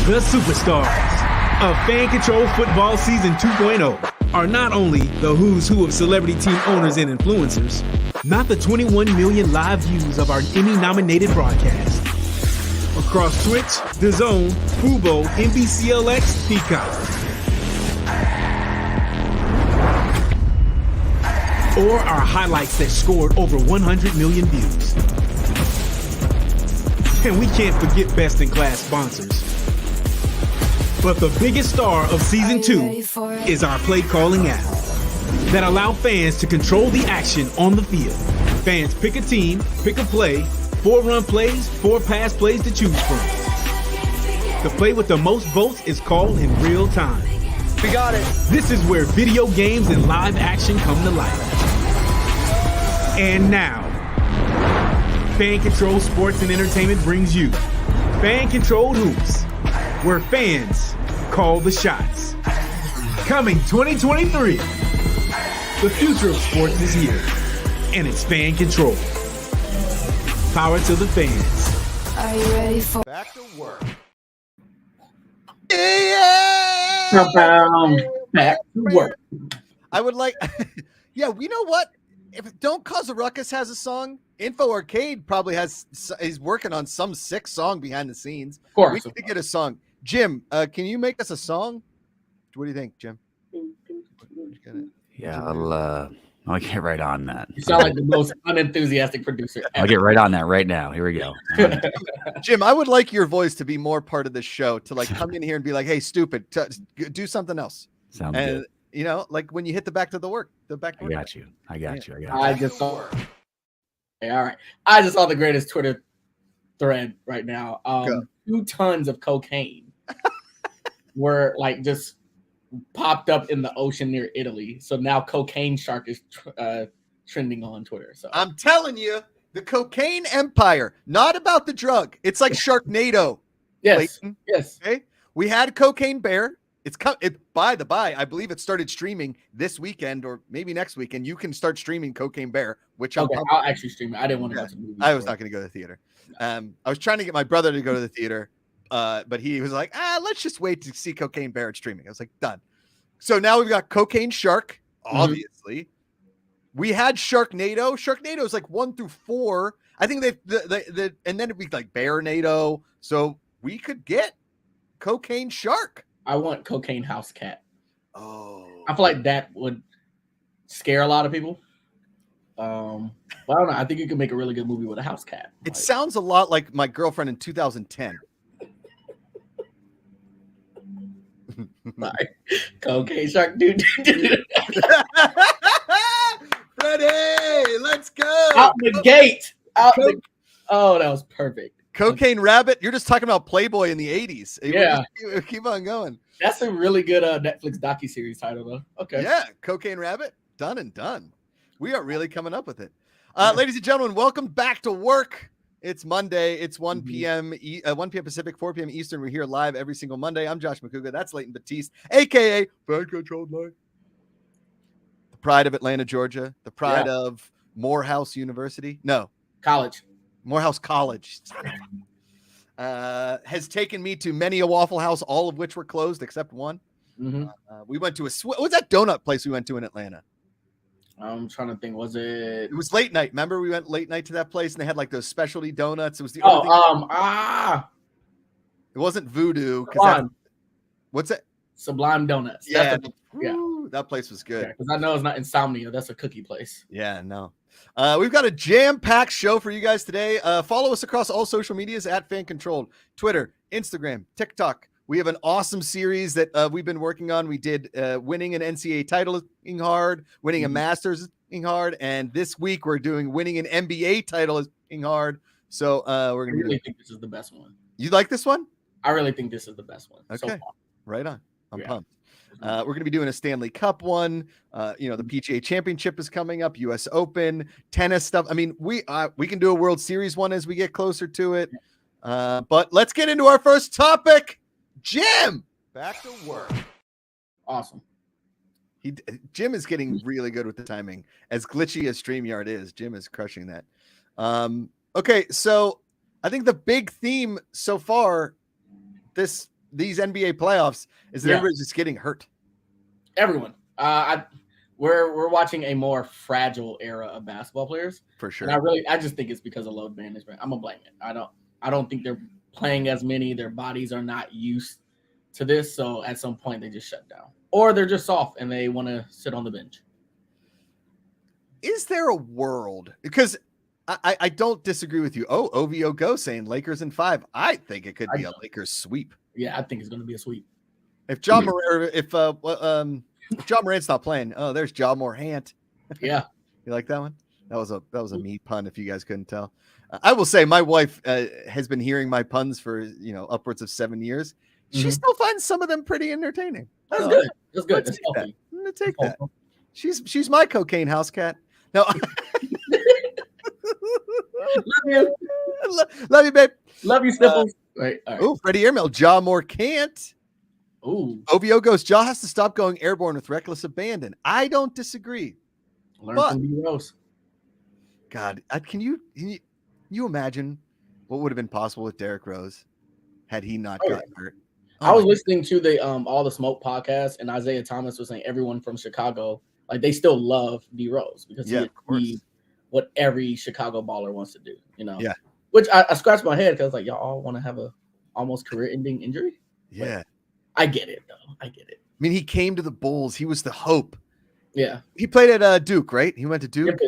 The superstars of Fan Control Football Season 2.0 are not only the who's who of celebrity team owners and influencers, not the 21 million live views of our Emmy-nominated broadcast. Across Twitch, DAZN, Fubo, NBCLX, Peacock. Or our highlights that scored over 100 million views. And we can't forget best-in-class sponsors. But the biggest star of Season 2 is our play-calling app that allow fans to control the action on the field. Fans pick a team, pick a play, 4 run plays, 4 pass plays to choose from. The play with the most votes is called in real time. We got it. This is where video games and live action come to life. And now, Fan Control Sports and Entertainment brings you Fan Controlled Hoops, where fans call the shots. Coming 2023, the future of sports is here, and it's Fan Control. Power to the fans. Are you ready for Back to work? Back to work. I would like, yeah, you know what? If Don't Cause a Ruckus has a song, Info Arcade probably is working on some sick song behind the scenes. Of course. We need to get a song. Jim, can you make us a song? What do you think, Jim? Yeah, I'll get right on that. You sound like the most unenthusiastic producer ever. I'll get right on that right now. Here we go. Jim, I would like your voice to be more part of this show, to like come in here and be like, hey, stupid, do something else. Sounds And good. you know, like when you hit the back to work. I got you. I got you. I just saw. Hey, all right. I just saw the greatest Twitter thread right now. 2 tons of cocaine were like just popped up in the ocean near Italy. So now cocaine shark is trending on Twitter. So I'm telling you, the cocaine empire, not about the drug. It's like Sharknado. yes, Leighton. yes. Okay. We had Cocaine Bear. By the by, I believe it started streaming this weekend or maybe next weekend. You can start streaming Cocaine Bear, which Okay, I'll actually stream it. I didn't want to watch the movie. I was not going to go to the theater. I was trying to get my brother to go to the theater, but he was like, let's just wait to see Cocaine Bear at streaming. I was like, done. So now we've got Cocaine Shark, obviously. We had Sharknado. Sharknado is like 1 through 4. I think and then it'd be like Bearnado. So we could get Cocaine Shark. I want Cocaine House Cat. Oh, I feel like that would scare a lot of people. But I don't know. I think you could make a really good movie with a house cat. it sounds a lot like My Girlfriend in 2010. Like, Cocaine Shark, dude. Freddy, let's go. Out the gate. Oh, that was perfect. Cocaine Rabbit. You're just talking about Playboy in the 80s. Yeah. Keep on going. That's a really good Netflix docuseries title, though. Okay. Yeah, Cocaine Rabbit, done and done. We are really coming up with it. Ladies and gentlemen, welcome back to work. It's Monday. It's 1 p.m. 1 p.m. Pacific, 4 p.m. Eastern. We're here live every single Monday. I'm Josh Macuga. That's Leighton Batiste, a.k.a. Fan Controlled Life. The pride of Atlanta, Georgia. The pride of Morehouse University. No. College. Morehouse College. Has taken me to many a Waffle House, all of which were closed except one. We went to what was that donut place we went to in Atlanta? I'm trying to think. Was it? It was late night. Remember, we went late night to that place and they had like those specialty donuts. It was the only thing. It wasn't Voodoo. What's it? Sublime Donuts. Yeah, Yeah. That place was good. Because I know it's not Insomnia. That's a cookie place. Yeah, no. We've got a jam-packed show for you guys today. Follow us across all social medias at Fan Controlled, Twitter, Instagram, TikTok. We have an awesome series that we've been working on. We did winning an NCAA title is being hard, winning a Masters is being hard, and this week we're doing winning an NBA title is being hard. So we're going to really think this is the best one. You like this one? I really think this is the best one. Okay, so far. Right on. I'm pumped. We're going to be doing a Stanley Cup one. The PGA Championship is coming up, U.S. Open, tennis stuff. I mean, we can do a World Series one as we get closer to it. But let's get into our first topic. Jim, back to work. Awesome. Jim is getting really good with the timing. As glitchy as StreamYard is, Jim is crushing that. Okay, so I think the big theme so far this these NBA playoffs is that everybody's just getting hurt. Everyone. We're watching a more fragile era of basketball players For sure. And I just think it's because of load management. I'm gonna blame it. I don't think they're playing as many. Their bodies are not used to this, so at some point they just shut down, or they're just soft and they want to sit on the bench. Is there a world? Because I don't disagree with you. Oh, OVO Go saying Lakers in 5. I think it could be a Lakers sweep. Yeah, I think it's going to be a sweep. If John Morant's not playing, oh, there's John Morant. Yeah, you like that one? That was a meat pun. If you guys couldn't tell, I will say my wife has been hearing my puns for upwards of 7 years. She still finds some of them pretty entertaining. That's good. That's good. That's healthy. I'm gonna take that. She's my cocaine house cat. No. Love you, babe. Love you, Sniffles. Right. Oh, Freddy AIRMAIL. Ja Moore can't. Ooh. OVO goes, Ja has to stop going airborne with reckless abandon. I don't disagree. Learn from D-Rose. God, can you imagine what would have been possible with Derrick Rose had he not gotten hurt? I was listening to the All the Smoke podcast, and Isaiah Thomas was saying everyone from Chicago, like they still love D-Rose because he what every Chicago baller wants to do, Yeah. Which I scratched my head because like y'all all want to have a almost career-ending injury. Yeah. But I get it though. I get it. I mean, he came to the Bulls. He was the hope. Yeah. He played at Duke, right? He went to Duke.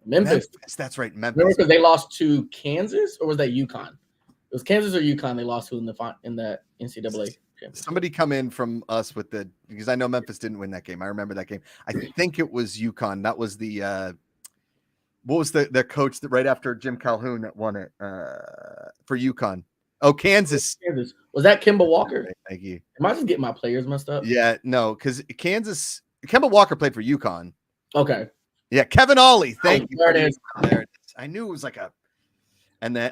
Memphis. That's right. Memphis. Remember because they lost to Kansas, or was that UConn? It was Kansas or UConn. They lost to in the NCAA. Somebody come in from us because I know Memphis didn't win that game. I remember that game. I think it was UConn. That was the what was the coach that right after Jim Calhoun that won it for UConn? Oh, Kansas. Was that Kemba Walker? Thank you. Am I just getting my players messed up? Yeah, no, because Kemba Walker played for UConn. Okay. Yeah, Kevin Ollie. Thank you. There it is. There it is. I knew it was like a, and then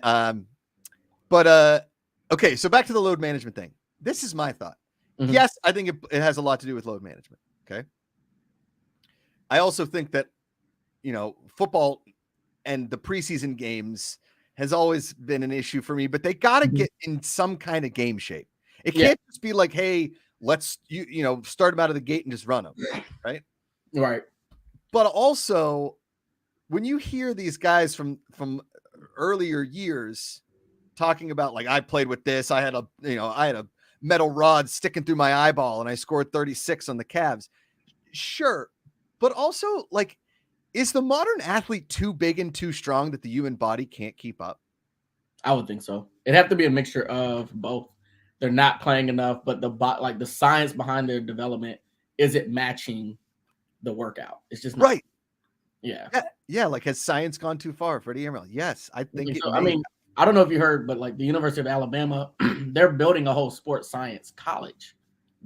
but okay. So back to the load management thing. This is my thought. Mm-hmm. Yes, I think it has a lot to do with load management. Okay. I also think that football and the preseason games has always been an issue for me, but they got to get in some kind of game shape. It can't just be like, hey, let's start them out of the gate and just run them, right? Right. But also, when you hear these guys from earlier years talking about like I played with this, I had a metal rod sticking through my eyeball and I scored 36 on the Cavs. Sure, but also like, is the modern athlete too big and too strong that the human body can't keep up? I would think so. It'd have to be a mixture of both. They're not playing enough, but the science behind their development isn't matching the workout. It's just not. Right. Yeah. Like, has science gone too far, Freddy AIRMAIL? Yes, I think so. I mean, I don't know if you heard, but like the University of Alabama, they're building a whole sports science college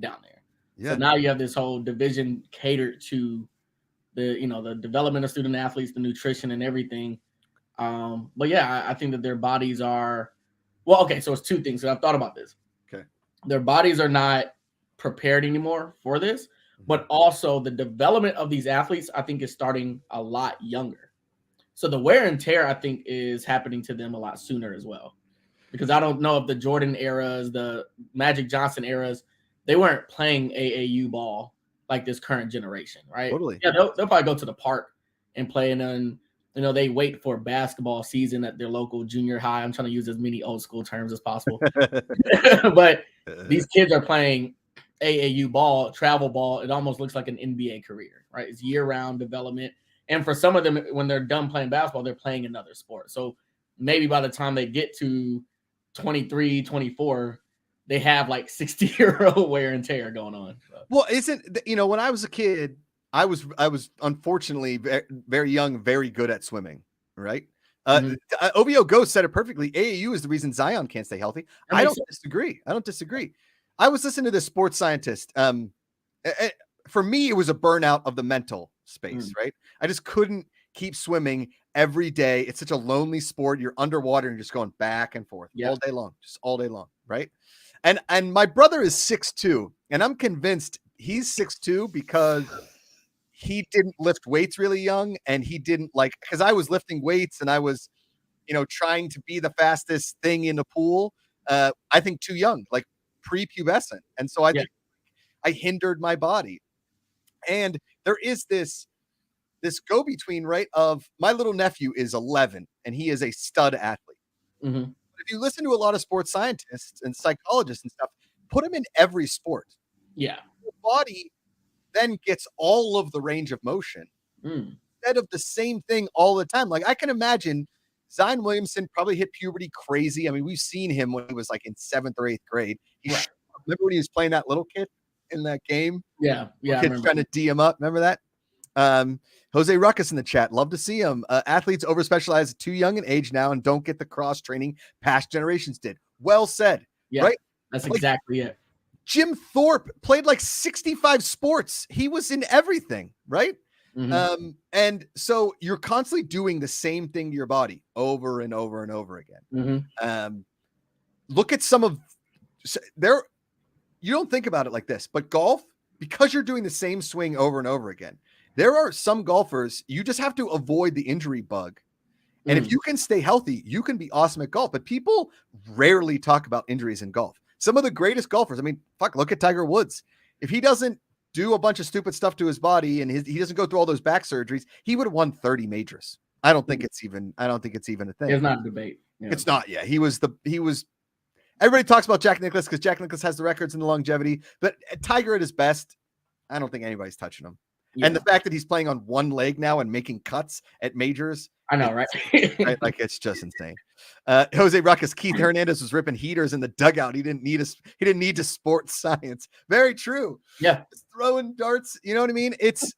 down there. Yeah. So now you have this whole division catered to the development of student athletes, the nutrition and everything. But yeah, I think that their bodies are okay. So it's two things. So I've thought about this. Okay. Their bodies are not prepared anymore for this, but also the development of these athletes, I think, is starting a lot younger. So the wear and tear, I think, is happening to them a lot sooner as well. Because I don't know if the Jordan eras, the Magic Johnson eras, they weren't playing AAU ball like this current generation, right? Totally. Yeah, they'll probably go to the park and play, and then they wait for basketball season at their local junior high. I'm trying to use as many old school terms as possible, but these kids are playing AAU ball, travel ball. It almost looks like an NBA career, right? It's year-round development, and for some of them, when they're done playing basketball, they're playing another sport. So maybe by the time they get to 23, 24. They have like 60-year-old wear and tear going on. So. Well, when I was a kid, I was unfortunately very, very young, very good at swimming. Right. OVO Ghost said it perfectly. AAU is the reason Zion can't stay healthy. I don't disagree. I was listening to this sports scientist. For me, it was a burnout of the mental space. Right. I just couldn't keep swimming every day. It's such a lonely sport. You're underwater and you're just going back and forth all day long. Right. And my brother is 6'2", and I'm convinced he's 6'2" because he didn't lift weights really young, and he didn't because I was lifting weights and I was, trying to be the fastest thing in the pool. I think too young. Like prepubescent. And so I Yeah. think I hindered my body. And there is this go-between, right, of my little nephew is 11 and he is a stud athlete. Mhm. If you listen to a lot of sports scientists and psychologists and stuff, put him in every sport. Yeah. Your body then gets all of the range of motion instead of the same thing all the time. Like I can imagine Zion Williamson probably hit puberty crazy. I mean, we've seen him when he was like in 7th or 8th grade. Right. Remember when he was playing that little kid in that game? Yeah. Yeah. I Kids remember. trying to D him up. Remember that? Jose Ruckus in the chat. Love to see him. Athletes overspecialize too young in age now and don't get the cross training past generations did. Well said. Yeah. Right? That's Like, exactly it. Jim Thorpe played like 65 sports. He was in everything, right? Mhm. And so you're constantly doing the same thing to your body over and over and over again. Mhm. Look at some of there. You don't think about it like this, but golf, because you're doing the same swing over and over again, there are some golfers you just have to avoid the injury bug. And if you can stay healthy, you can be awesome at golf. But people rarely talk about injuries in golf. Some of the greatest golfers, I mean, fuck, look at Tiger Woods. If he doesn't do a bunch of stupid stuff to his body and he doesn't go through all those back surgeries, he would have won 30 majors. I don't think it's even a thing. It's not a debate. Yeah. It's not. Yeah, he was everybody talks about Jack Nicklaus because Jack Nicklaus has the records and the longevity, but Tiger at his best, I don't think anybody's touching him. Yeah. And the fact that he's playing on one leg now and making cuts at majors, I know, right? right? Like it's just insane. Jose Ruckus, Keith Hernandez was ripping heaters in the dugout. He didn't need to sports science. Very true. Yeah. Just throwing darts. You know what I mean? It's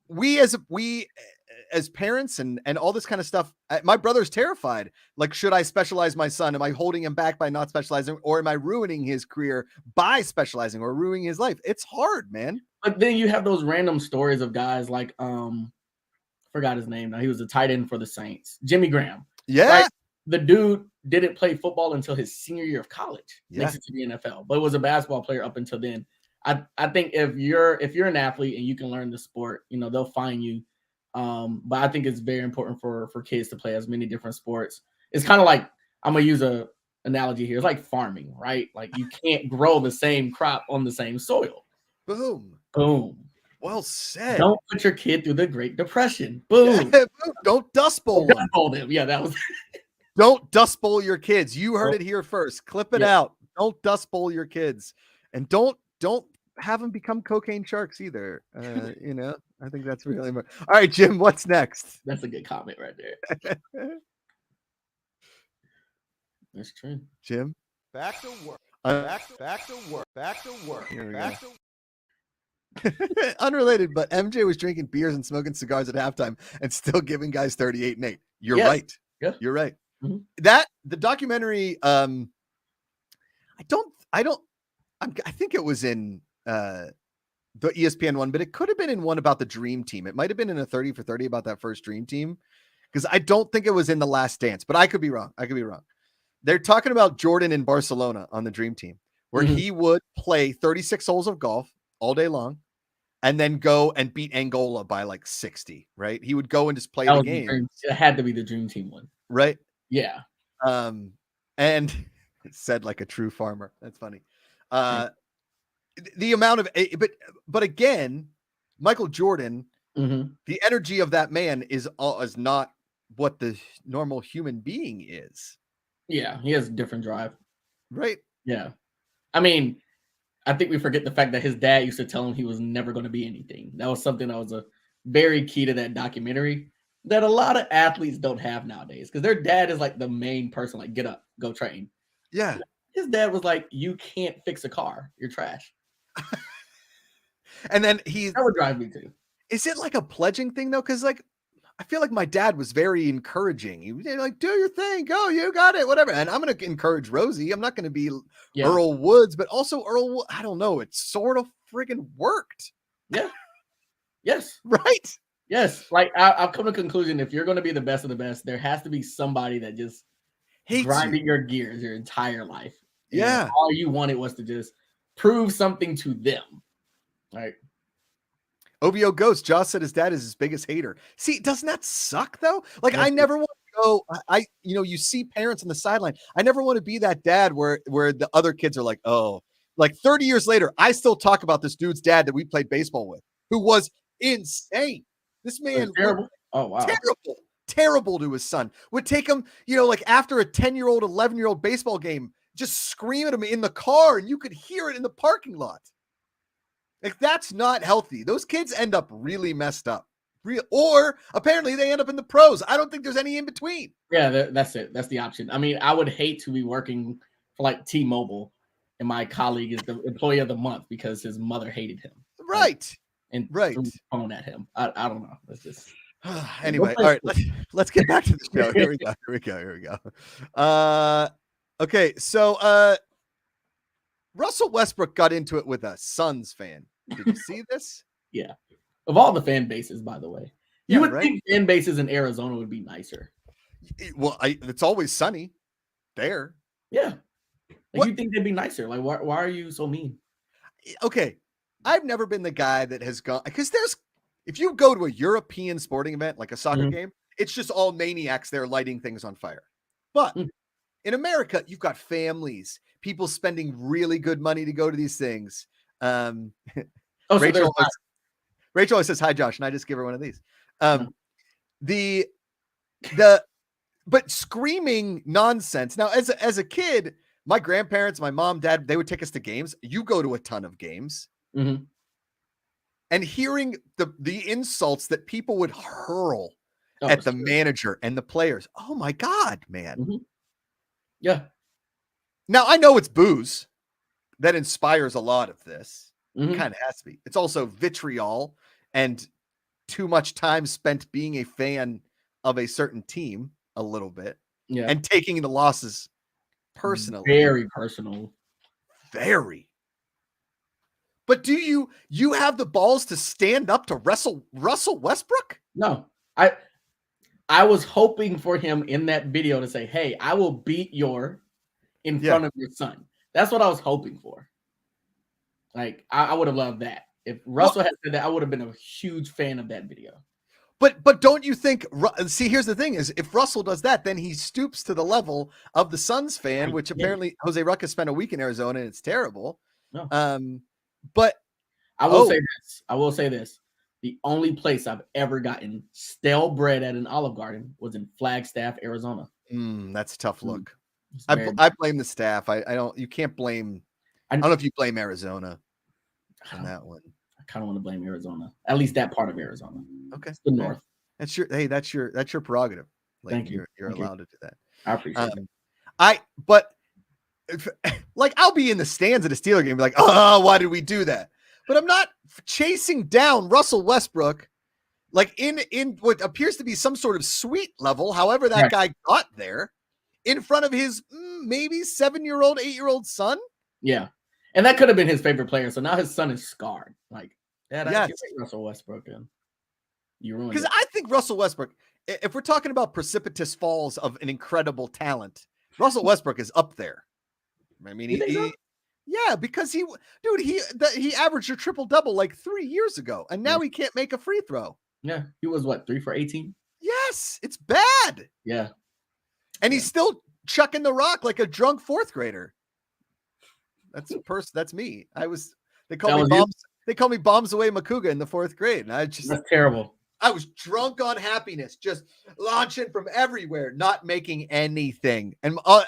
we as parents and all this kind of stuff. My brother's terrified. Like, should I specialize my son? Am I holding him back by not specializing, or am I ruining his career by specializing or ruining his life? It's hard, man. But then you have those random stories of guys like forgot his name now. He was a tight end for the Saints, Jimmy Graham. Yeah. Right? The dude didn't play football until his senior year of college. Yeah. Makes it to the NFL, but was a basketball player up until then. I think if you're an athlete and you can learn the sport, they'll find you. But I think it's very important for kids to play as many different sports. It's kind of like, I'm gonna use a analogy here. It's like farming, right? Like you can't grow the same crop on the same soil. Boom. Well said. Don't put your kid through the Great Depression. Boom. Yeah, boom. Don't dust bowl them. Dust bowl them. Yeah, that was. Don't dust bowl your kids. You heard it here first. Clip it out. Don't dust bowl your kids, and don't have them become cocaine sharks either. I think that's really important. All right, Jim, what's next? That's a good comment right there. That's true. Jim, Back to work. Back to work. Back to work. Here we Back go. to Unrelated, but MJ was drinking beers and smoking cigars at halftime and still giving guys 38 and 8. You're right. Yeah. You're right. Mm-hmm. That the documentary, I think it was in the ESPN one, but it could have been in one about the Dream Team. It might have been in a 30 for 30 about that first Dream Team, because I don't think it was in The Last Dance, but I could be wrong. They're talking about Jordan in Barcelona on the Dream Team, where he would play 36 holes of golf all day long and then go and beat Angola by like 60, right? He would go and just play the game. It had to be the Dream Team one. Right. Yeah. And it said like a true farmer. That's funny. The amount of, but again, Michael Jordan, the energy of that man is not what the normal human being is. Yeah. He has a different drive. Right. Yeah. I mean, I think we forget the fact that his dad used to tell him he was never going to be anything. That was something that was a very key to that documentary that a lot of athletes don't have nowadays, because their dad is like the main person, like, get up, go train. Yeah. His dad was like, you can't fix a car. You're trash. And then that would drive me too. Is it like a pledging thing though? Because like, I feel like my dad was very encouraging. He was like, do your thing, go, you got it, whatever. And I'm going to encourage Rosie. I'm not going to be Earl Woods, but also Earl, I don't know. It sort of friggin' worked. Yeah. Yes. Right. Yes. Like I've come to the conclusion, if you're going to be the best of the best, there has to be somebody that just grinded your gears your entire life. Yeah. And all you wanted was to just prove something to them. Right. OVO Ghost, Josh said his dad is his biggest hater. See, doesn't that suck though? Like, I never want to go. You see parents on the sideline. I never want to be that dad where the other kids are like, oh, like 30 years later, I still talk about this dude's dad that we played baseball with, who was insane. This man, terrible. Oh wow, terrible to his son. Would take him, like after a 10-year-old, 11-year-old baseball game, just scream at him in the car, and you could hear it in the parking lot. Like, that's not healthy. Those kids end up really messed up. Or apparently they end up in the pros. I don't think there's any in between. Yeah, that's it. That's the option. I mean, I would hate to be working for like T-Mobile and my colleague is the employee of the month because his mother hated him. Right. And right. threw the phone at him. I don't know. It's just anyway. All right. Let's get back to the show. Here we go. Okay. So Russell Westbrook got into it with a Suns fan. Did you see this? Yeah. Of all the fan bases, by the way, you would think fan bases in Arizona would be nicer. Well, it's always sunny there. Yeah. Like, you think they'd be nicer. Like, why are you so mean? Okay. I've never been the guy that has gone, because if you go to a European sporting event, like a soccer game, it's just all maniacs there lighting things on fire. But in America, you've got families, people spending really good money to go to these things. Rachel always says, hi, Josh. And I just give her one of these. But screaming nonsense. Now, as a kid, my grandparents, my mom, dad, they would take us to games. You go to a ton of games. Mm-hmm. And hearing the insults that people would hurl at the manager and the players. Oh my God, man. Mm-hmm. Yeah. Now I know it's booze that inspires a lot of this. Mm-hmm. It kind of has to be. It's also vitriol and too much time spent being a fan of a certain team a little bit. Yeah. And taking the losses personally. Very personal. Very. But do you have the balls to stand up to Russell Westbrook? No. I was hoping for him in that video to say, hey, I will beat in front of your son. That's what I was hoping for. Like, I would have loved that. If Russell had said that, I would have been a huge fan of that video. But don't you think, see, here's the thing is, if Russell does that, then he stoops to the level of the Suns fan, which apparently Jose Ruckus spent a week in Arizona and it's terrible. No. But I will say this. The only place I've ever gotten stale bread at an Olive Garden was in Flagstaff, Arizona. That's a tough look. I blame the staff. You can't blame. I don't know if you blame Arizona on that one. I kind of want to blame Arizona. At least that part of Arizona. Okay. It's the north. That's your prerogative. Like, thank you. You're allowed to do that. I appreciate it. But like, I'll be in the stands at a Steeler game, be like, oh, why did we do that? But I'm not chasing down Russell Westbrook, like in what appears to be some sort of suite level, however that guy got there, in front of his maybe 7-year-old, 8-year-old son. Yeah. And that could have been his favorite player. So now his son is scarred. Like, Dad, I like Russell Westbrook. And you ruined it. Because I think Russell Westbrook, if we're talking about precipitous falls of an incredible talent, Russell Westbrook is up there. I mean, because he averaged a triple-double like 3 years ago, and now he can't make a free throw. Yeah, he was 3 for 18? Yes, it's bad. Yeah. And he's still chucking the rock like a drunk fourth grader. That's me. They call me bombs away Macuga in the fourth grade. And that's terrible. I was drunk on happiness, just launching from everywhere, not making anything. And I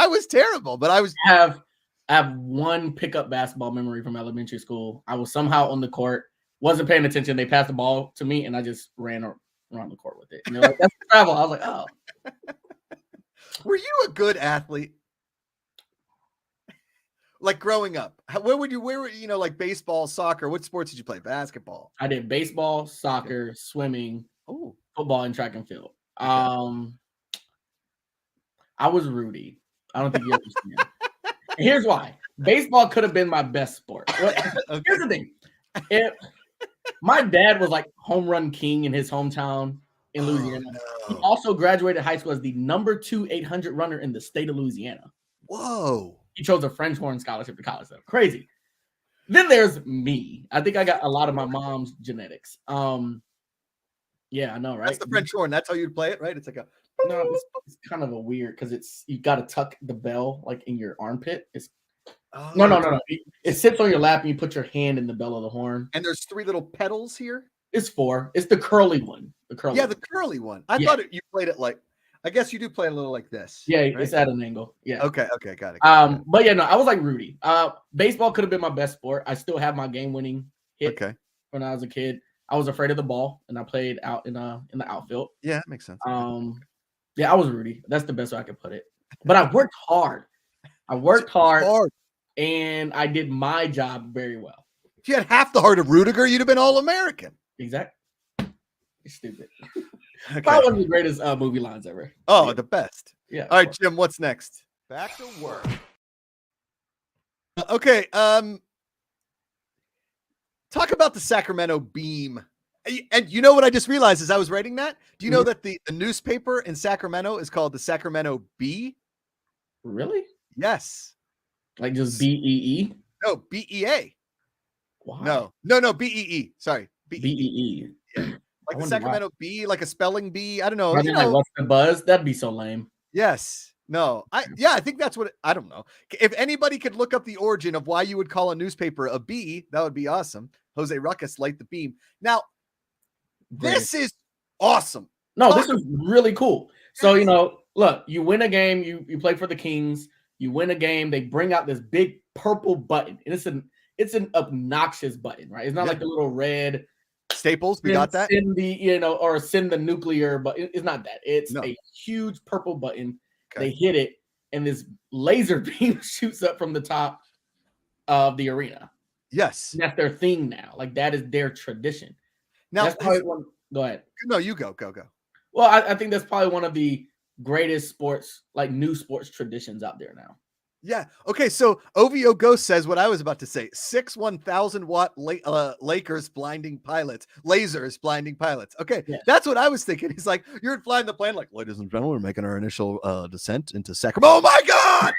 was terrible, but I have one pickup basketball memory from elementary school. I was somehow on the court, wasn't paying attention. They passed the ball to me, and I just ran around the court with it. And they're like, that's travel. I was like, oh. Were you a good athlete? Like growing up, where were you, like baseball, soccer? What sports did you play? Basketball. I did baseball, soccer, swimming, football, and track and field. I was Rudy. I don't think you understand. Here's why. Baseball could have been my best sport. Here's the thing. My dad was like home run king in his hometown in Louisiana. No. He also graduated high school as the number 2 800 runner in the state of Louisiana. Whoa. He chose a French horn scholarship to college. So crazy. Then there's me. I think I got a lot of my mom's genetics. Yeah, I know, right? That's the French horn. That's how you'd play it, right? It's like a No, it's kind of a weird because you got to tuck the bell like in your armpit. It's no. It sits on your lap and you put your hand in the bell of the horn. And there's 3 little pedals here. It's 4. It's the curly one. The curly. Yeah, one. the curly one. I thought you played it like. I guess you do play a little like this. Yeah, right? it's at an angle. Yeah. Okay, got it. But yeah, no, I was like Rudy. Baseball could have been my best sport. I still have my game-winning hit when I was a kid. I was afraid of the ball, and I played out in the outfield. Yeah, that makes sense. Yeah, I was Rudy. That's the best way I could put it. But I worked hard. And I did my job very well. If you had half the heart of Rudiger, you'd have been All-American. Exactly. You're stupid. Okay. Probably one of the greatest movie lines ever. Oh, yeah. The best. Yeah. All right, Jim, what's next? Back to work. Okay. Talk about the Sacramento Beam. And you know what I just realized as I was writing that? Do you know that the newspaper in Sacramento is called the Sacramento Bee? Really? Yes. Like just BEE? No, BEA. Why? No, BEE. Sorry. BEE. Yeah. Like the Sacramento Bee, like a spelling bee. I don't know. Like, what's the buzz? That'd be so lame. Yes. No. I think that's what I don't know. If anybody could look up the origin of why you would call a newspaper a bee, that would be awesome. Jose Ruckus, Light the Beam. Now, this is awesome. No, this is really cool. So, look, you win a game, you play for the Kings, you win a game, they bring out this big purple button. And it's an obnoxious button, right? It's not like the little red Staples. We got that. Send the nuclear, but it's not that. It's a huge purple button. Okay. They hit it, and this laser beam shoots up from the top of the arena. Yes. And that's their thing now. Like, that is their tradition. Now, that's probably go ahead. No, you go. Well, I think that's probably one of the greatest sports, like new sports traditions out there now. Yeah. Okay. So OVO Ghost says what I was about to say. 6 1,000-watt lasers blinding pilots. Okay. Yeah. That's what I was thinking. He's like, you're flying the plane like, ladies and gentlemen, we're making our initial descent into Sacramento. Oh my God.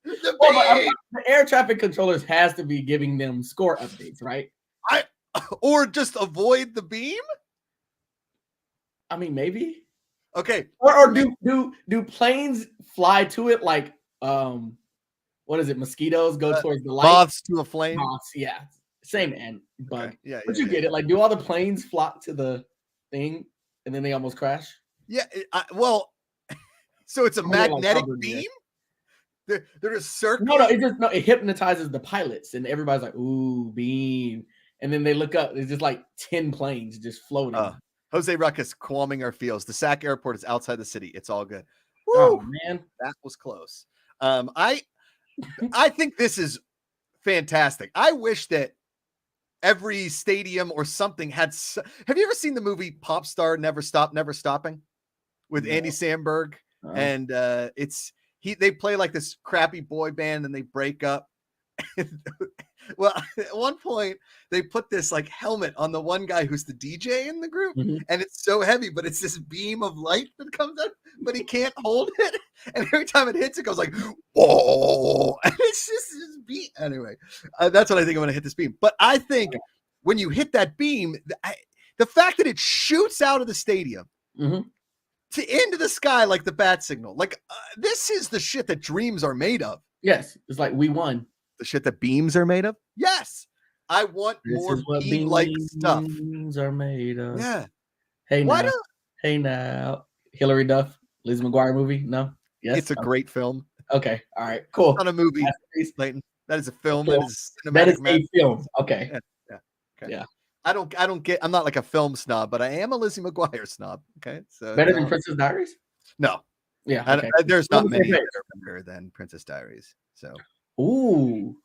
The air traffic controllers has to be giving them score updates, right? Or just avoid the beam? I mean, maybe. Okay. Or do planes fly to it like what is it? Mosquitoes go towards the light. Moths to a flame. Moths, yeah. Same bug. Okay. Yeah. But you get it. Like, do all the planes flock to the thing and then they almost crash? Yeah. So it's a magnetic beam? They're just circling. It hypnotizes the pilots and everybody's like, ooh, beam. And then they look up, there's just like 10 planes just floating. Jose Ruckus, calming our feels. The Sac Airport is outside the city. It's all good. Woo! Oh man, that was close. I think this is fantastic. I wish that every stadium or something had. Have you ever seen the movie Pop Star Never Stop, Never Stopping with Andy Samberg? And they play like this crappy boy band and they break up. Well, at one point they put this like helmet on the one guy who's the DJ in the group, and it's so heavy, but it's this beam of light that comes out, but he can't hold it. And every time it hits, it goes like, whoa, and it's just this beam. Anyway, that's what I think I'm going to hit this beam. But I think when you hit that beam, the fact that it shoots out of the stadium to into the sky like the bat signal, like this is the shit that dreams are made of. Yes, it's like we won. The shit that beams are made of? Yes. I want more beam-like stuff. Beams are made of. Yeah. Hey now. Hillary Duff, Liz McGuire movie? No? Yes. It's a great film. Okay. All right. Cool. It's not a movie, Leighton. That is a film. Cool. That is cinematic. That is a film. Okay. Yeah. Okay. Yeah. I'm not like a film snob, but I am a Lizzie McGuire snob. Okay. So better than Princess Diaries? No. Yeah. Okay. There's not many that are better than Princess Diaries. So ooh,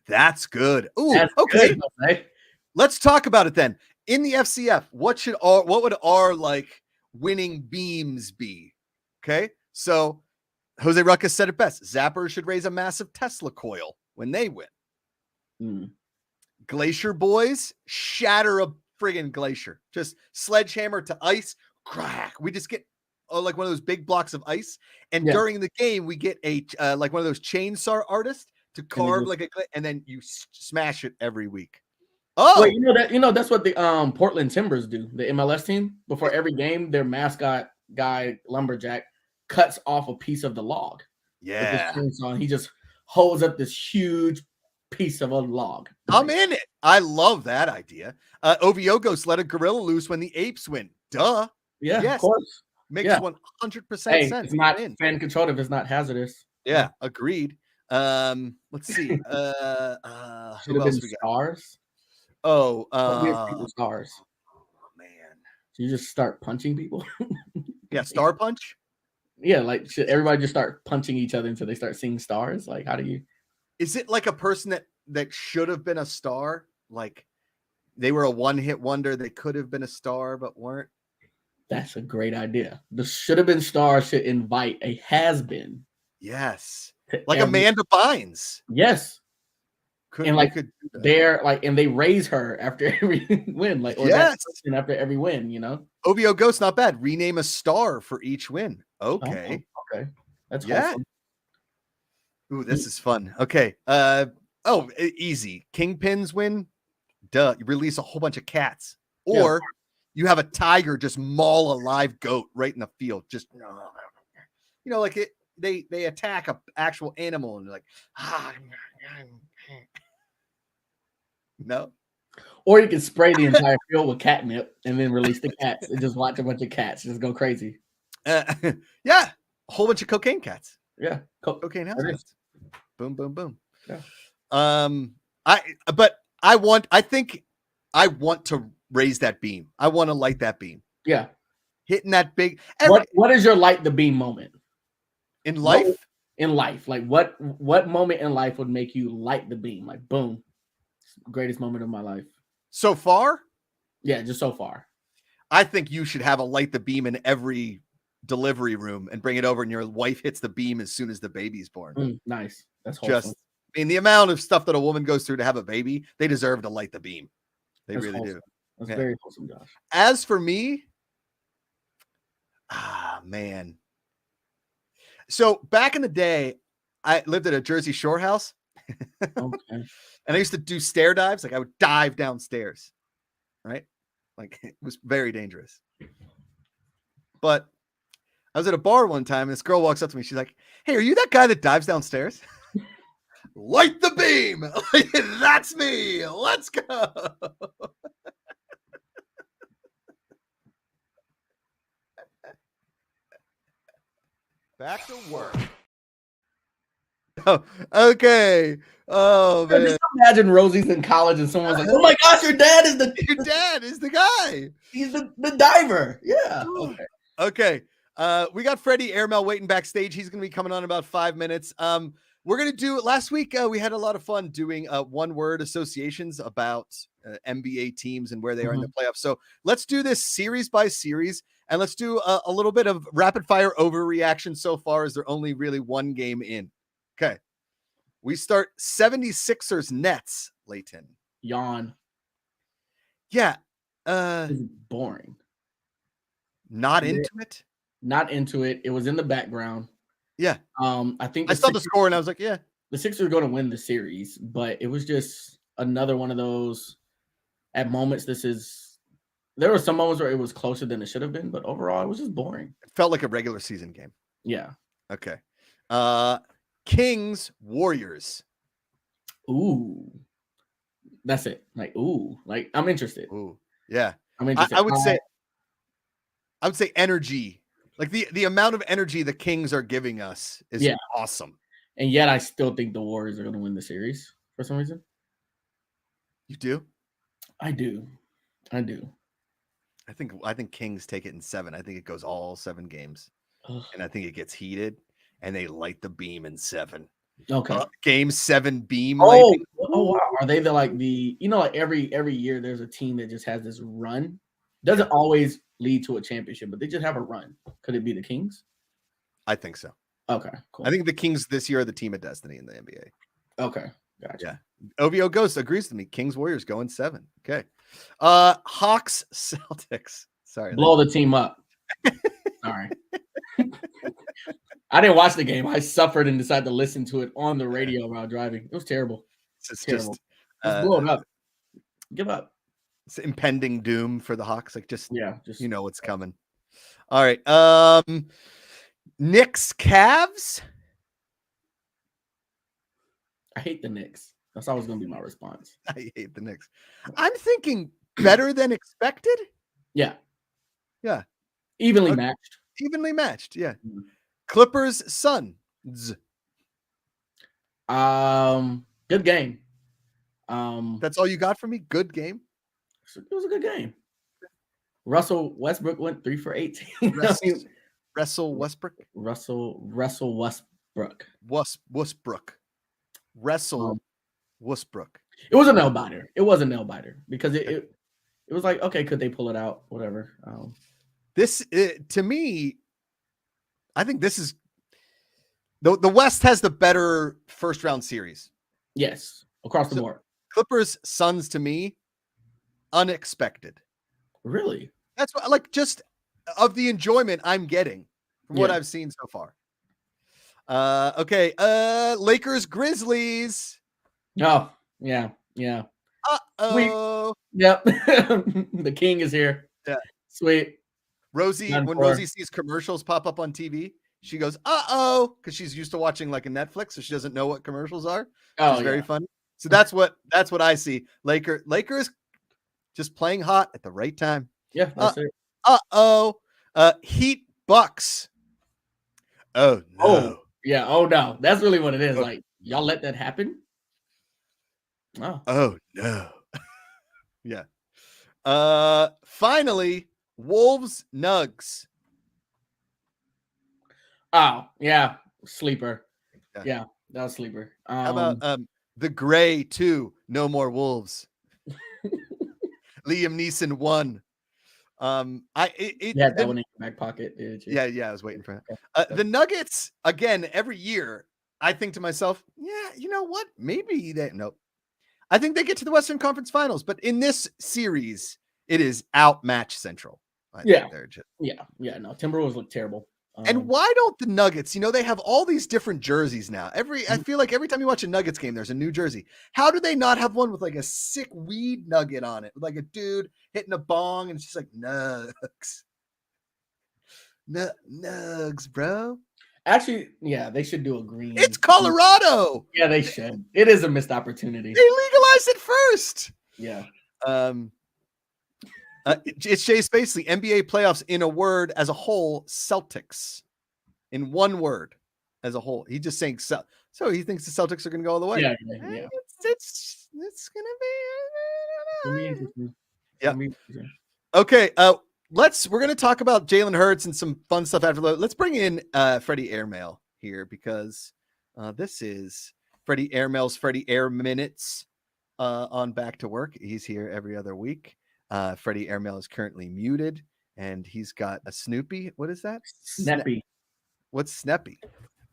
that's good. Ooh, that's okay. Good, right? Let's talk about it then. In the FCF, what would our like winning beams be? Okay, so Jose Ruckus said it best. Zappers should raise a massive Tesla coil when they win. Glacier boys shatter a friggin' glacier. Just sledgehammer to ice, crack. We just get like one of those big blocks of ice, and during the game we get a like one of those chainsaw artists to carve and then you smash it every week. Oh, wait, that's what the Portland Timbers do. The MLS team before every game, their mascot guy, lumberjack, cuts off a piece of the log. Yeah. With his chainsaw, and he just holds up this huge piece of a log. I'm in it. I love that idea. Oviogos let a gorilla loose when the apes win. Duh. Yeah, Yes. of course. Makes Yeah. 100% Hey, sense. it's not I'm in. fan controlled if it's not hazardous. Yeah, agreed. Let's see. Should Who have been else we got? stars. Oh, What gives people stars? man. So you just start punching people? Yeah, Star Punch. Yeah, like should everybody just start punching each other until they start seeing stars? Like, how do you? Is it like a person that should have been a star? Like they were a one-hit wonder. They could have been a star, but weren't. That's a great idea. The should have been star should invite a has been. Yes, like Amanda Bynes. Yes, and like could they're like, and they raise her after every win, like or that person after every win. You know, OVO Ghost, not bad. Rename a star for each win. Okay, okay, that's yeah. wholesome. Ooh, this is fun. Okay, easy. Kingpins win. Duh. You release a whole bunch of cats, or you have a tiger just maul a live goat right in the field. Just like it. They attack a actual animal and they're like, no. Or you can spray the entire field with catnip and then release the cats and just watch a bunch of cats just go crazy. Yeah, a whole bunch of cocaine cats. Yeah, cocaine house cats. Boom, boom, boom. Yeah. I think I want to raise that beam. I want to light that beam. Yeah, hitting that big. What is your light the beam moment in life? In life, like what moment in life would make you light the beam? Like boom, greatest moment of my life so far. Yeah, just so far. I think you should have a light the beam in every delivery room and bring it over, and your wife hits the beam as soon as the baby's born. Nice. That's wholesome. The amount of stuff that a woman goes through to have a baby, they deserve to light the beam. They That's really wholesome. do. That's very wholesome, Josh. As for me, man. So back in the day, I lived at a Jersey Shore house. Okay. And I used to do stair dives. Like I would dive downstairs, right? Like it was very dangerous. But I was at a bar one time and this girl walks up to me. She's like, "Hey, are you that guy that dives downstairs?" Light the beam. That's me. Let's go. Back to work. Oh, okay. Oh man. Just imagine Rosie's in college and someone's like, "Oh my gosh, your dad is the guy. He's the diver." Yeah. Okay. We got Freddy AIRMAIL waiting backstage. He's gonna be coming on in about 5 minutes. We're gonna do last week. We had a lot of fun doing one-word associations about NBA teams and where they are in the playoffs. So let's do this series by series, and let's do a little bit of rapid fire overreaction so far, as they're only really one game in. Okay, we start 76ers Nets. Leighton. Yawn. Yeah. It's boring. Not into it. Not into it. It was in the background. Yeah. I think I saw the score and I was like, yeah. The Sixers are going to win the series, but it was just another one of those. At moments, there were some moments where it was closer than it should have been, but overall, it was just boring. It felt like a regular season game. Yeah. Okay. Kings Warriors. Ooh. That's it. Like, ooh. Like, I'm interested. Ooh. Yeah. I'm interested. I would say energy. Like the amount of energy the Kings are giving us is awesome. And yet I still think the Warriors are going to win the series for some reason. You do? I do. I think Kings take it in 7. I think it goes all 7 games. Ugh. And I think it gets heated and they light the beam in 7. Okay. Game 7 beam. Oh wow. Are they like every year there's a team that just has this run? Doesn't always lead to a championship, but they just have a run. Could it be the Kings? I think so. Okay, cool. I think the Kings this year are the team of destiny in the NBA. Okay, gotcha. Yeah. OVO Ghost agrees with me. Kings Warriors going 7. Okay. Hawks Celtics. Sorry. Blow the team up. Sorry. I didn't watch the game. I suffered and decided to listen to it on the radio while driving. It was terrible. It's terrible. Just blow it up. Give up. It's impending doom for the Hawks. Like just you know what's coming. All right. Knicks Cavs. I hate the Knicks. That's always going to be my response. I hate the Knicks. I'm thinking better than expected. Yeah. Yeah. Evenly Okay. matched. Evenly matched. Yeah. Mhm. Clippers Suns. Good game. That's all you got for me? Good game. It was a good game. Russell Westbrook went 3 for 18. Russell Westbrook. Russell Westbrook. Westbrook. Russell Westbrook. It was a nail biter. It was a nail biter because it was like, okay, could they pull it out? Whatever. To me, I think this is the West has the better first round series. Yes, across the board. Clippers Suns to me, unexpected. Really? That's what, like, just of the enjoyment I'm getting from what I've seen so far. Okay. Lakers Grizzlies. Oh, yeah. Uh-oh. Yep. The king is here. Yeah. Sweet. Rosie, when Rosie sees commercials pop up on TV, she goes, uh-oh, because she's used to watching like a Netflix, so she doesn't know what commercials are. It's very funny. So that's what I see. Lakers just playing hot at the right time. Yeah, that's it. Uh-oh. Heat Bucks. Oh no. Oh, yeah. Oh no. That's really what it is. Like, y'all let that happen? Oh no. Yeah. Finally, Wolves Nugs. Oh, yeah. Sleeper. Yeah, that was sleeper. How about the Gray 2, No More Wolves? Liam Neeson 1. You had that one in your back pocket, did you? Yeah, I was waiting for it. The Nuggets, again, every year, I think to myself, yeah, you know what? Maybe nope. I think they get to the Western Conference Finals, but in this series, it is outmatch Central. No, Timberwolves look terrible. And why don't the Nuggets, they have all these different jerseys now. I feel like every time you watch a Nuggets game, there's a new jersey. How do they not have one with like a sick weed nugget on it? With like a dude hitting a bong and it's just like Nugs. Nugs, bro. Actually, yeah, they should do a green. It's Colorado. Yeah, they should. It is a missed opportunity. They legalized it first. Yeah. It's Jay Spacely. NBA playoffs in a word as a whole, Celtics. In one word as a whole. He's just saying so he thinks the Celtics are going to go all the way. Yeah. It's going to be interesting. Yeah. Okay, we're going to talk about Jalen Hurts and some fun stuff after. Let's bring in Freddy AIRMAIL here because this is Freddy AIRMAIL's Freddy Air Minutes on Back to Work. He's here every other week. Freddy AIRMAIL is currently muted, and he's got a Snoopy. What is that? Snappy. What's Snappy?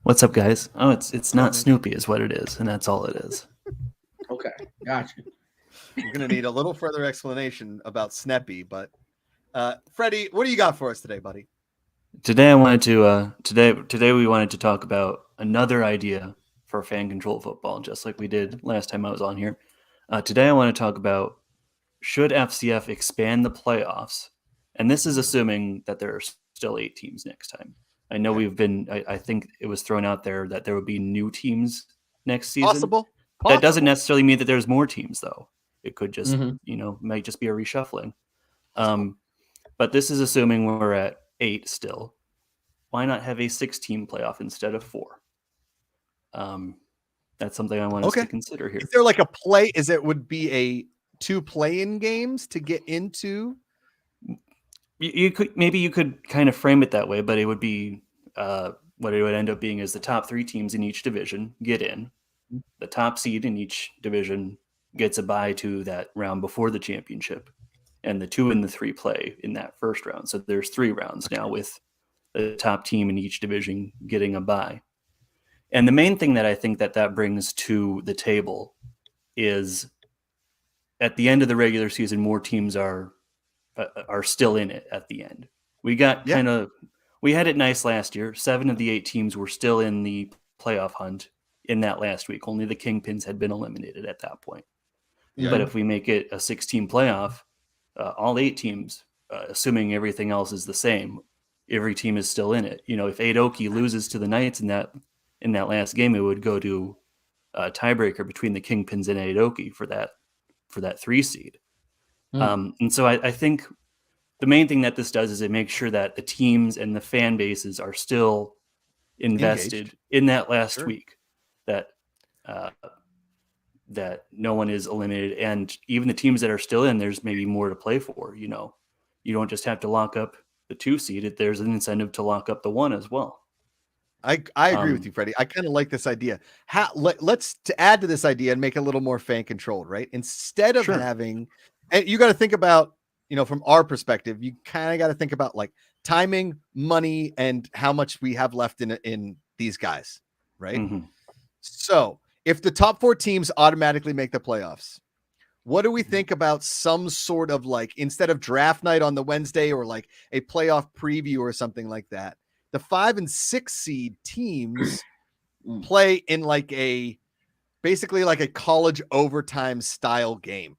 What's up, guys? Oh, it's not Snoopy is what it is, and that's all it is. Okay, gotcha. You're going to need a little further explanation about Snappy, but Freddy, what do you got for us today, buddy? Today I wanted to today we wanted to talk about another idea for fan-controlled football, just like we did last time I was on here. Today I want to talk about should FCF expand the playoffs, and this is assuming that there are still 8 teams next time. I know I think it was thrown out there that there would be new teams next season. Possible. That doesn't necessarily mean that there's more teams, though. It could just, might just be a reshuffling. But this is assuming we're at 8 still. Why not have a 6-team playoff instead of 4? That's something I want us to consider here. Is there like a play? Would be a 2 play-in games to get into? You could kind of frame it that way, but it would be what it would end up being is the top 3 teams in each division get in. The top seed in each division gets a bye to that round before the championship, and the 2 and the 3 play in that first round. So there's 3 rounds now with the top team in each division getting a bye. And the main thing that I think that brings to the table is at the end of the regular season, more teams are still in it at the end. We got we had it nice last year. 7 of the 8 teams were still in the playoff hunt in that last week. Only the Kingpins had been eliminated at that point. Yeah. But if we make it a 6-team playoff, all 8 teams, assuming everything else is the same, every team is still in it. If Aoki loses to the Knights in that last game, it would go to a tiebreaker between the Kingpins and Aoki for that 3 seed. And so I think the main thing that this does is it makes sure that the teams and the fan bases are still invested Engaged. in that last Sure. week, that no one is eliminated, and even the teams that are still in, there's maybe more to play for. You don't just have to lock up the 2 seed. There's an incentive to lock up the 1 as well. I agree with you, Freddie. I kind of like this idea. Let's to add to this idea and make it a little more fan controlled, right? Instead of having, and you got to think about, from our perspective, you kind of got to think about like timing, money, and how much we have left in these guys, right? Mm-hmm. So if the top 4 teams automatically make the playoffs, what do we think about some sort of like, instead of draft night on the Wednesday or like a playoff preview or something like that, the 5 and 6 seed teams play in basically like a college overtime style game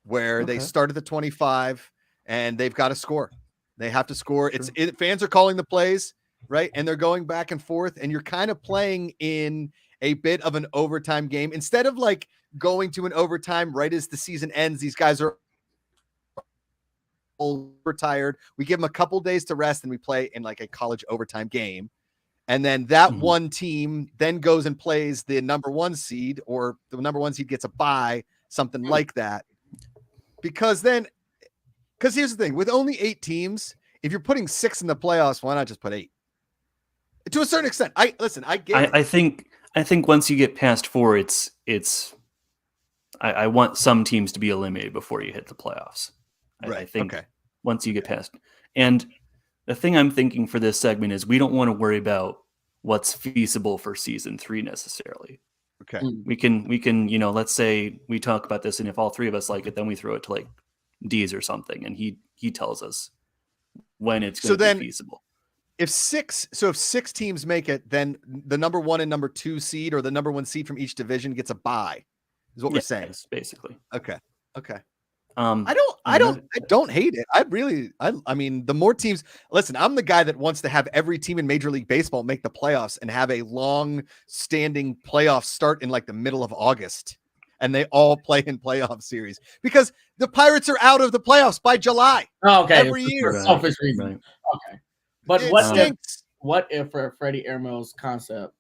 where they start at the 25 and they've got to score. They have to score. Fans are calling the plays, right? And they're going back and forth, and you're kind of playing in a bit of an overtime game instead of like going to an overtime right as the season ends. These guys are retired. We give them a couple days to rest, and we play in like a college overtime game. And then that one team then goes and plays the number 1 seed, or the number 1 seed gets a bye, something like that. Because here's the thing, with only 8 teams, if you're putting 6 in the playoffs, why not just put 8? To a certain extent, I think once you get past 4, I want some teams to be eliminated before you hit the playoffs. Right. I think once you get past, and the thing I'm thinking for this segment is we don't want to worry about what's feasible for season 3 necessarily. Okay. We can, let's say we talk about this, and if all 3 of us like it, then we throw it to like D's or something, and he tells us when it's going to be feasible. If 6 teams make it, then the number 1 and number 2 seed, or the number 1 seed from each division, gets a bye, is what we're saying. Yes, basically. Okay. I don't hate it. I mean, the more teams, listen, I'm the guy that wants to have every team in Major League Baseball make the playoffs and have a long standing playoff start in like the middle of August, and they all play in playoff series, because the Pirates are out of the playoffs by July. Oh, okay. Every year. For selfish reason. Right. Okay. But It what stinks. if for Freddy AIRMAILS' concept,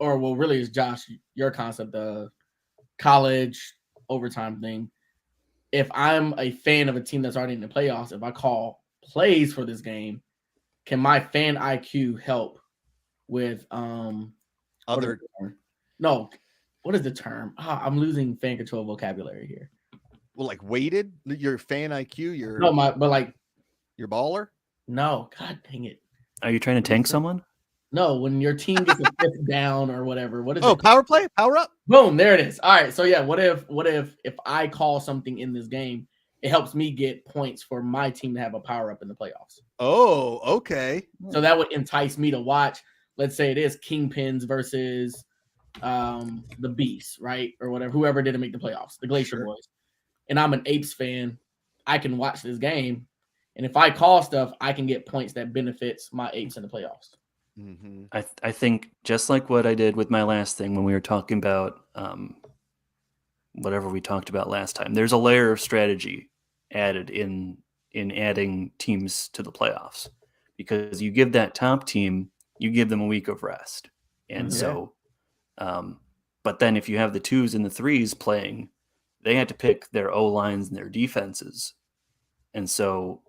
or well, really is Josh, your concept, the college overtime thing, if I'm a fan of a team that's already in the playoffs, if I call plays for this game, can my fan IQ help with what is the term? I'm losing fan control vocabulary here. Well, like weighted, your fan IQ, your baller. No, god dang it. Are you trying to tank someone? No, when your team gets a 5th down or whatever. What is it? Oh, power play, power up. Boom, there it is. All right. So yeah, what if I call something in this game, it helps me get points for my team to have a power up in the playoffs. Oh, okay. So that would entice me to watch. Let's say it is Kingpins versus the Beasts, right? Or whatever, whoever didn't make the playoffs, the Glacier Boys. And I'm an Apes fan. I can watch this game. And if I call stuff, I can get points that benefits my Apes in the playoffs. Mm-hmm. I think just like what I did with my last thing when we were talking about whatever we talked about last time, there's a layer of strategy added in adding teams to the playoffs, because you give that top team, you give them a week of rest. And so, but then if you have the 2s and the 3s playing, they had to pick their O-lines and their defenses. And so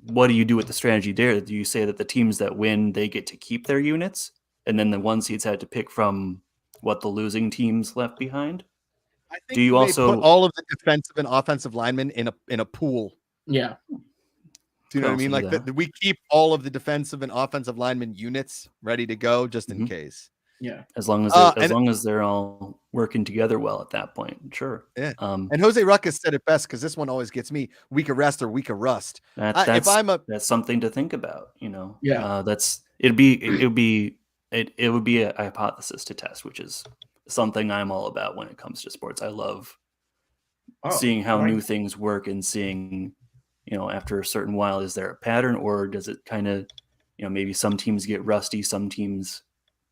what do you do with the strategy there? Do you say that the teams that win, they get to keep their units, and then the 1 seeds had to pick from what the losing teams left behind? I think do you also put all of the defensive and offensive linemen in a pool? Yeah. Do you know what I mean? Like we keep all of the defensive and offensive lineman units ready to go just in case. Yeah. As long as they're all working together well at that point. Sure. Yeah. And Jose Ruckus said it best, because this one always gets me: week of rest or week of rust. That's something to think about, Yeah. It would be a hypothesis to test, which is something I'm all about when it comes to sports. I love seeing how new things work and seeing, after a certain while, is there a pattern, or does it kind of, maybe some teams get rusty, some teams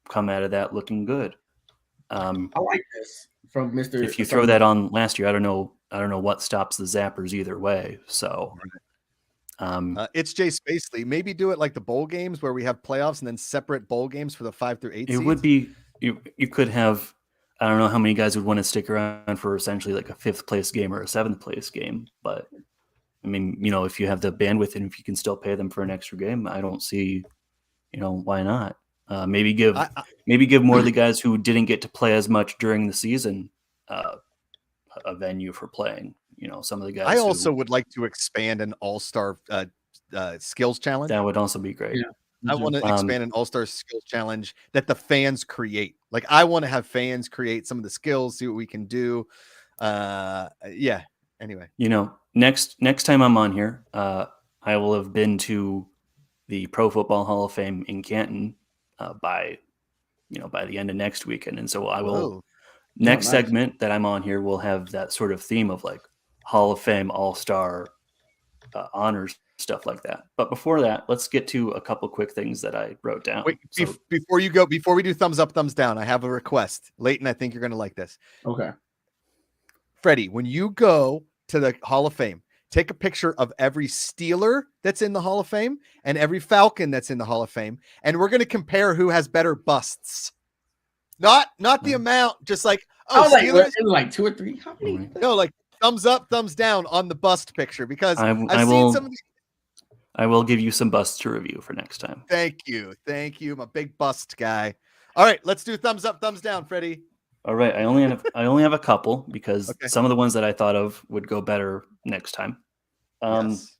come out of that looking good? I like this from Mr. If you throw that on last year, I don't know what stops the zappers either way. So, it's Jay Spacely. Maybe do it like the bowl games where we have playoffs and then separate bowl games for the 5 through 8 it seeds. would be you could have, I don't know how many guys would want to stick around for essentially like a 5th place game or a 7th place game, but I mean, if you have the bandwidth and if you can still pay them for an extra game, I don't see, why not? Maybe give more of the guys who didn't get to play as much during the season a venue for playing. Some of the guys. I also would like to expand an all-star skills challenge. That would also be great. Yeah. I want to expand an all-star skills challenge that the fans create. Like, I want to have fans create some of the skills, see what we can do. Yeah. Anyway, next time I'm on here, I will have been to the Pro Football Hall of Fame in Canton by the end of next weekend, and so I will. Next segment that I'm on here will have that sort of theme of like Hall of Fame, All-Star honors, stuff like that. But before that, let's get to a couple quick things that I wrote down. Wait, before we do thumbs up, thumbs down, I have a request. Leighton, I think you're going to like this. Okay. Freddie, when you go to the Hall of Fame, take a picture of every Steeler that's in the Hall of Fame and every Falcon that's in the Hall of Fame, and we're going to compare who has better busts. Not the amount, just like, Steelers, like 2 or 3. How many? No, like thumbs up, thumbs down on the bust picture, because I I've will, seen some of these. I will give you some busts to review for next time. Thank you. I'm a big bust guy. All right, let's do thumbs up, thumbs down, Freddie. All right, I only have a couple because some of the ones that I thought of would go better next time. Yes.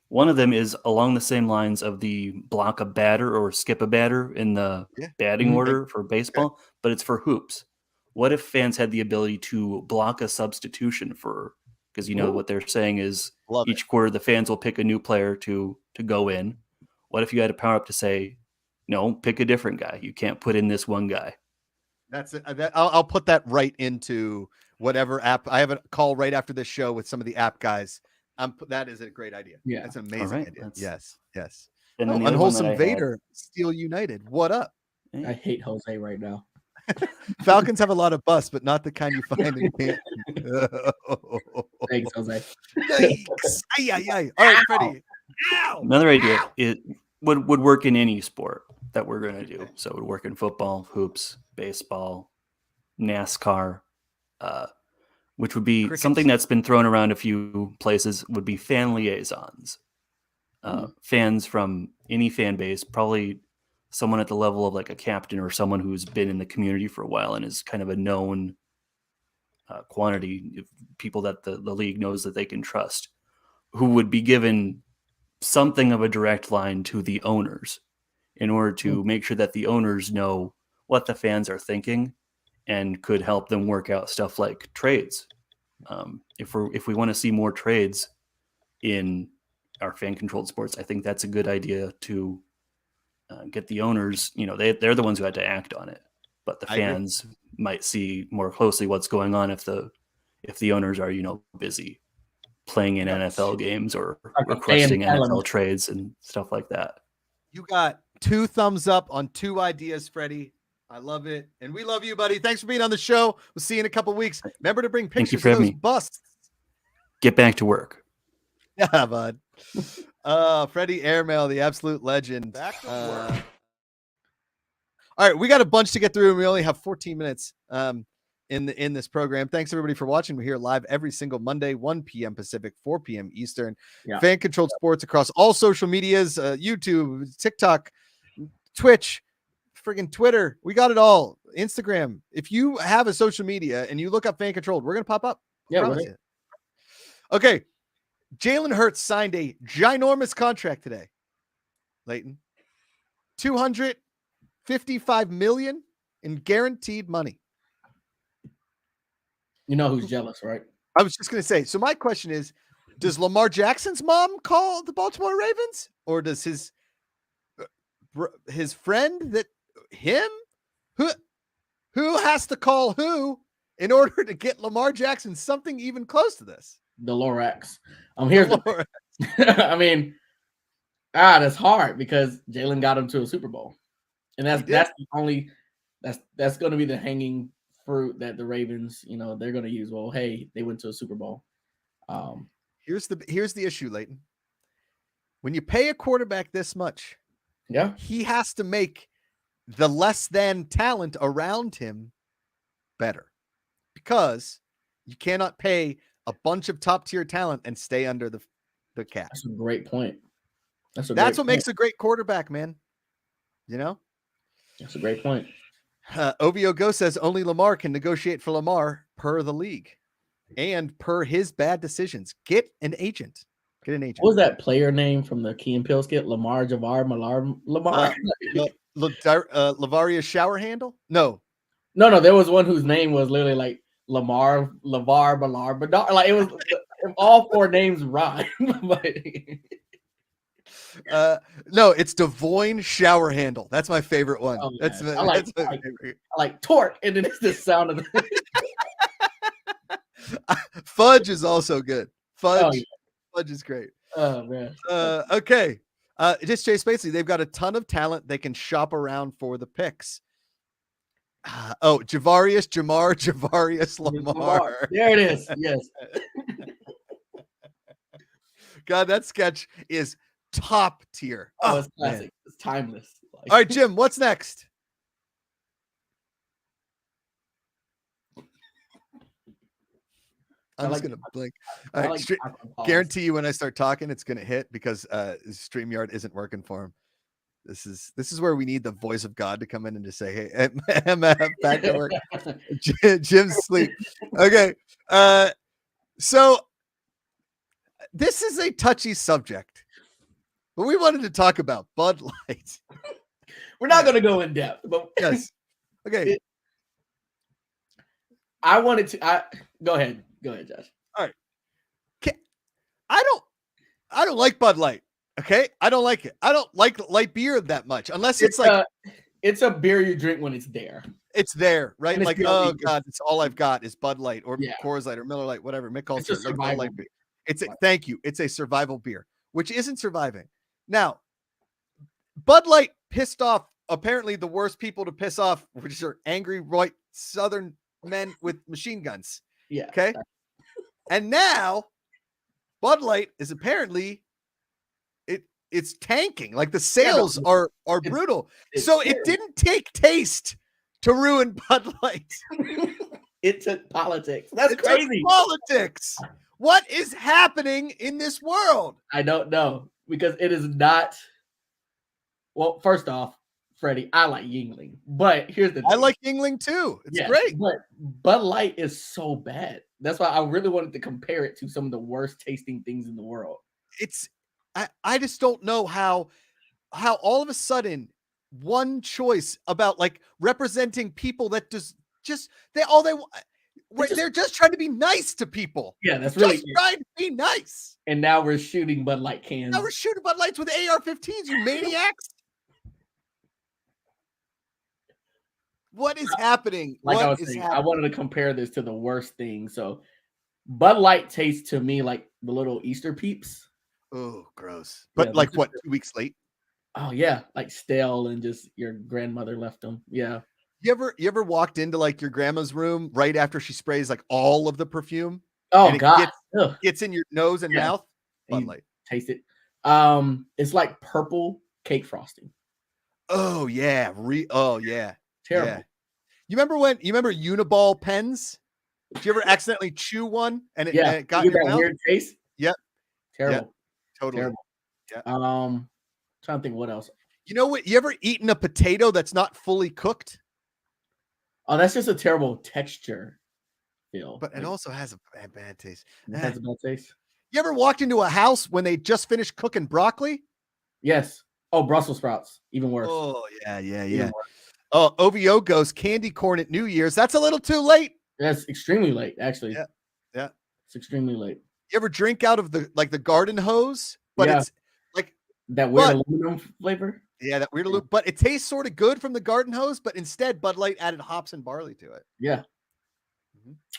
One of them is along the same lines of the block a batter or skip a batter in the batting order for baseball, but it's for hoops. What if fans had the ability to block a substitution because what they're saying is each quarter the fans will pick a new player to go in. What if you had a power up to say, no, pick a different guy. You can't put in this one guy. That's it. I'll put that right into whatever app. I have a call right after this show with some of the app guys. That is a great idea. Yeah, that's an amazing idea. Yes. And then Unwholesome Vader, Steel United. What up? I hate Jose right now. Falcons have a lot of busts, but not the kind you find in Canton. Thanks, Jose. Yikes. Ay. All right, Freddie. Ow. Another idea would work in any sport that we're going to do. So it would work in football, hoops, baseball, NASCAR, which would be something that's been thrown around a few places, would be fan liaisons. Fans from any fan base, probably someone at the level of like a captain or someone who's been in the community for a while and is kind of a known quantity of people that the league knows that they can trust, who would be given something of a direct line to the owners in order to make sure that the owners know what the fans are thinking and could help them work out stuff like trades. If we want to see more trades in our fan-controlled sports, I think that's a good idea to get the owners. They're the ones who had to act on it, but the fans might see more closely what's going on if the owners are busy playing in NFL games or requesting NFL trades and stuff like that. You got 2 thumbs up on 2 ideas, Freddie. I love it. And we love you, buddy. Thanks for being on the show. We'll see you in a couple weeks. Remember to bring pictures of those busts. Get back to work. Yeah, bud. Freddy Airmail, the absolute legend. Back to work. All right, we got a bunch to get through, and we only have 14 minutes in this program. Thanks everybody for watching. We're here live every single Monday, 1 p.m. Pacific, 4 p.m. Eastern. Yeah. Fan-controlled sports across all social medias, YouTube, TikTok, Twitch, friggin' Twitter. We got it all. Instagram. If you have a social media and you look up Fan-Controlled, we're gonna pop up. Yeah. Right. Okay. Jalen Hurts signed a ginormous contract today. Leighton, $255 million in guaranteed money. You know who's jealous, right? I was just going to say, so my question is, does Lamar Jackson's mom call the Baltimore Ravens, or does his friend who has to call who in order to get Lamar Jackson something even close to this? The Lorax. I mean, that's hard because Jalen got him to a Super Bowl, and that's the only that's going to be the hanging fruit that the Ravens, they're going to use. Well, hey, they went to a Super Bowl. Here's the issue, Leighton. When you pay a quarterback this much, he has to make the less than talent around him better, because you cannot pay a bunch of top tier talent and stay under the cap. That's a great point. That's what makes a great quarterback, man. That's a great point. OVO Go says only Lamar can negotiate for Lamar per the league and per his bad decisions. Get an agent. What was that player name from the Key and Peele skit? Lamar. Lavaria's shower handle? No. There was one whose name was literally like Lamar, Lavar, Balar, Badar. Like it was all four names rhyme. No, it's Devoyne shower handle. That's my favorite one. Oh, that's I like torque, and then it's the sound of Fudge is also good. Fudge. Oh, yeah. Fudge is great. Oh man. Okay. Just Chase Spacey. They've got a ton of talent. They can shop around for the picks. Javarius, Lamar. There it is. Yes. God, that sketch is top tier. Oh, it's classic. Man. It's timeless. All right, Jim, what's next? I'm just gonna blink. All right, guarantee you when I start talking, it's gonna hit because StreamYard isn't working for him. This is where we need the voice of God to come in and just say, "Hey, I'm back to work." Jim's asleep. Okay, so this is a touchy subject, but we wanted to talk about Bud Light. We're not gonna go in depth, but yes. Okay. I wanted to. Go ahead, Josh. All right. I don't like Bud Light. Okay, I don't like it. I don't like light beer that much, unless it's like it's a beer you drink when it's there. It's there, right? Like, oh god, it's all I've got is Bud Light or Coors Light or Miller Light, whatever. Mick calls it like light beer. Thank you. It's a survival beer, which isn't surviving. Now, Bud Light pissed off apparently the worst people to piss off, which are angry white Southern men with machine guns. Yeah. Okay. And now Bud Light is apparently it's tanking. Like the sales are brutal. So it didn't take taste to ruin Bud Light. It took politics. That's crazy. Politics. What is happening in this world? I don't know, because it is not. Well, first off, Freddie, I like Yingling, but here's the thing. I like Yingling too. It's great. But Bud Light is so bad. That's why I really wanted to compare it to some of the worst tasting things in the world. I just don't know how all of a sudden one choice about like representing people that they're just trying to be nice to people. Yeah, that's really trying to be nice. And now we're shooting Bud Light cans. Now we're shooting Bud Lights with AR-15s, you maniacs. What is happening? Like I was saying, I wanted to compare this to the worst thing. So Bud Light tastes to me like the little Easter Peeps. Oh, gross. But like what, 2 weeks late? Oh yeah, like stale and just your grandmother left them. Yeah. You ever walked into like your grandma's room right after she sprays like all of the perfume? Oh and god. Gets in your nose and mouth? Bud Light. Taste it. It's like purple cake frosting. Oh yeah. Oh yeah. Terrible. Yeah. You remember Uniball pens? Did you ever accidentally chew one and it got in your mouth? Weird taste? Yep. Terrible. Yep. Totally. Terrible. Yeah. Trying to think what else. You know what? You ever eaten a potato that's not fully cooked? Oh, that's just a terrible texture feel. But it also has a bad taste. It has a bad taste. You ever walked into a house when they just finished cooking broccoli? Yes. Oh, Brussels sprouts. Even worse. Oh, yeah. Oh, OVO goes candy corn at New Year's. That's a little too late. That's extremely late, actually. Yeah. It's extremely late. You ever drink out of the garden hose? But it's like that weird aluminum flavor. Yeah, that weird aluminum. But it tastes sort of good from the garden hose, but instead Bud Light added hops and barley to it. Yeah.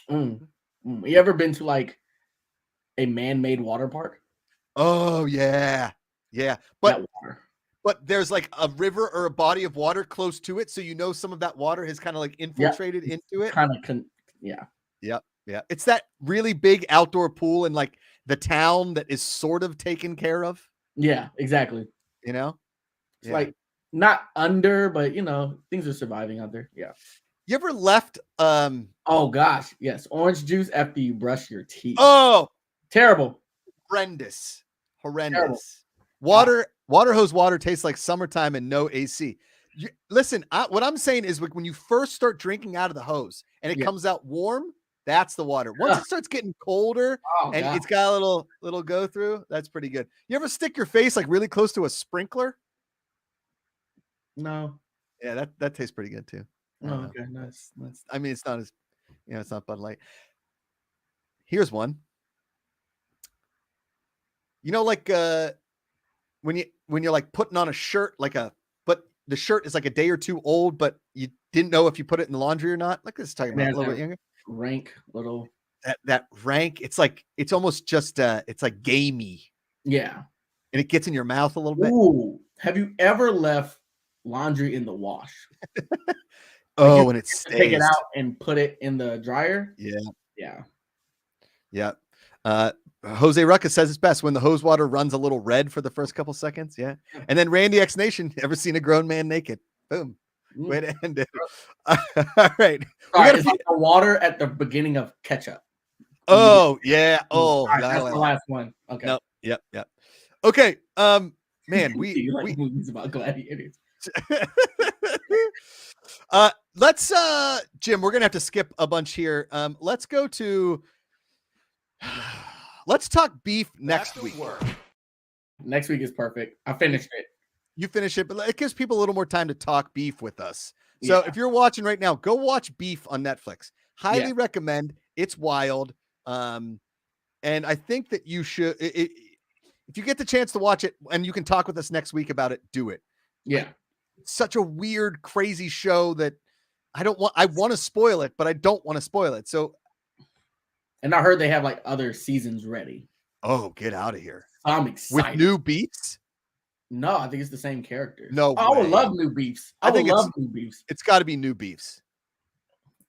You ever been to like a man-made water park? Oh yeah, yeah. That water. But there's like a river or a body of water close to it, so you know some of that water has kind of like infiltrated into it. Kind of yeah. Yep, yeah. It's that really big outdoor pool in like the town that is sort of taken care of. Yeah, exactly. You know, It's like not under, but things are surviving out there. Yeah. You ever left? Oh gosh, yes. Orange juice after you brush your teeth. Oh, terrible. Horrendous. Terrible. Water hose water tastes like summertime and no AC. Listen, what I'm saying is when you first start drinking out of the hose and it comes out warm, that's the water. Once it starts getting colder and it's got a little go through, that's pretty good. You ever stick your face like really close to a sprinkler? No. Yeah, that tastes pretty good too. Oh, okay, nice. I mean, it's not as it's not Bud Light. Here's one. Like when you're like putting on a shirt, but the shirt is like a day or two old, but you didn't know if you put it in the laundry or not. Like this is talking about a little bit younger. Rank little. That rank. It's almost just it's like gamey. Yeah. And it gets in your mouth a little bit. Ooh. Have you ever left laundry in the wash? Oh, and it stays. Take it out and put it in the dryer. Yeah. Jose Rucka says it's best when the hose water runs a little red for the first couple seconds. Yeah. And then Randy X Nation, ever seen a grown man naked? Boom. Way to end it. All right. It's like the water at the beginning of ketchup. Oh, yeah. Oh, right, that's the last one. Okay. No. Yep. Okay. Man, we movies about gladiators. Let's Jim, we're gonna have to skip a bunch here. Let's talk beef next week. Next week is perfect. I finished it. You finish it, but it gives people a little more time to talk beef with us. So if you're watching right now, go watch Beef on Netflix. Highly recommend. It's wild. And I think that you should, if you get the chance to watch it and you can talk with us next week about it, do it. Yeah. It's such a weird, crazy show that I want to spoil it, but I don't want to spoil it. So, and I heard they have like other seasons ready. Oh, get out of here. I'm excited. With new beefs? No, I think it's the same character. No, I would love new beefs. I would love new beefs. It's got to be new beefs.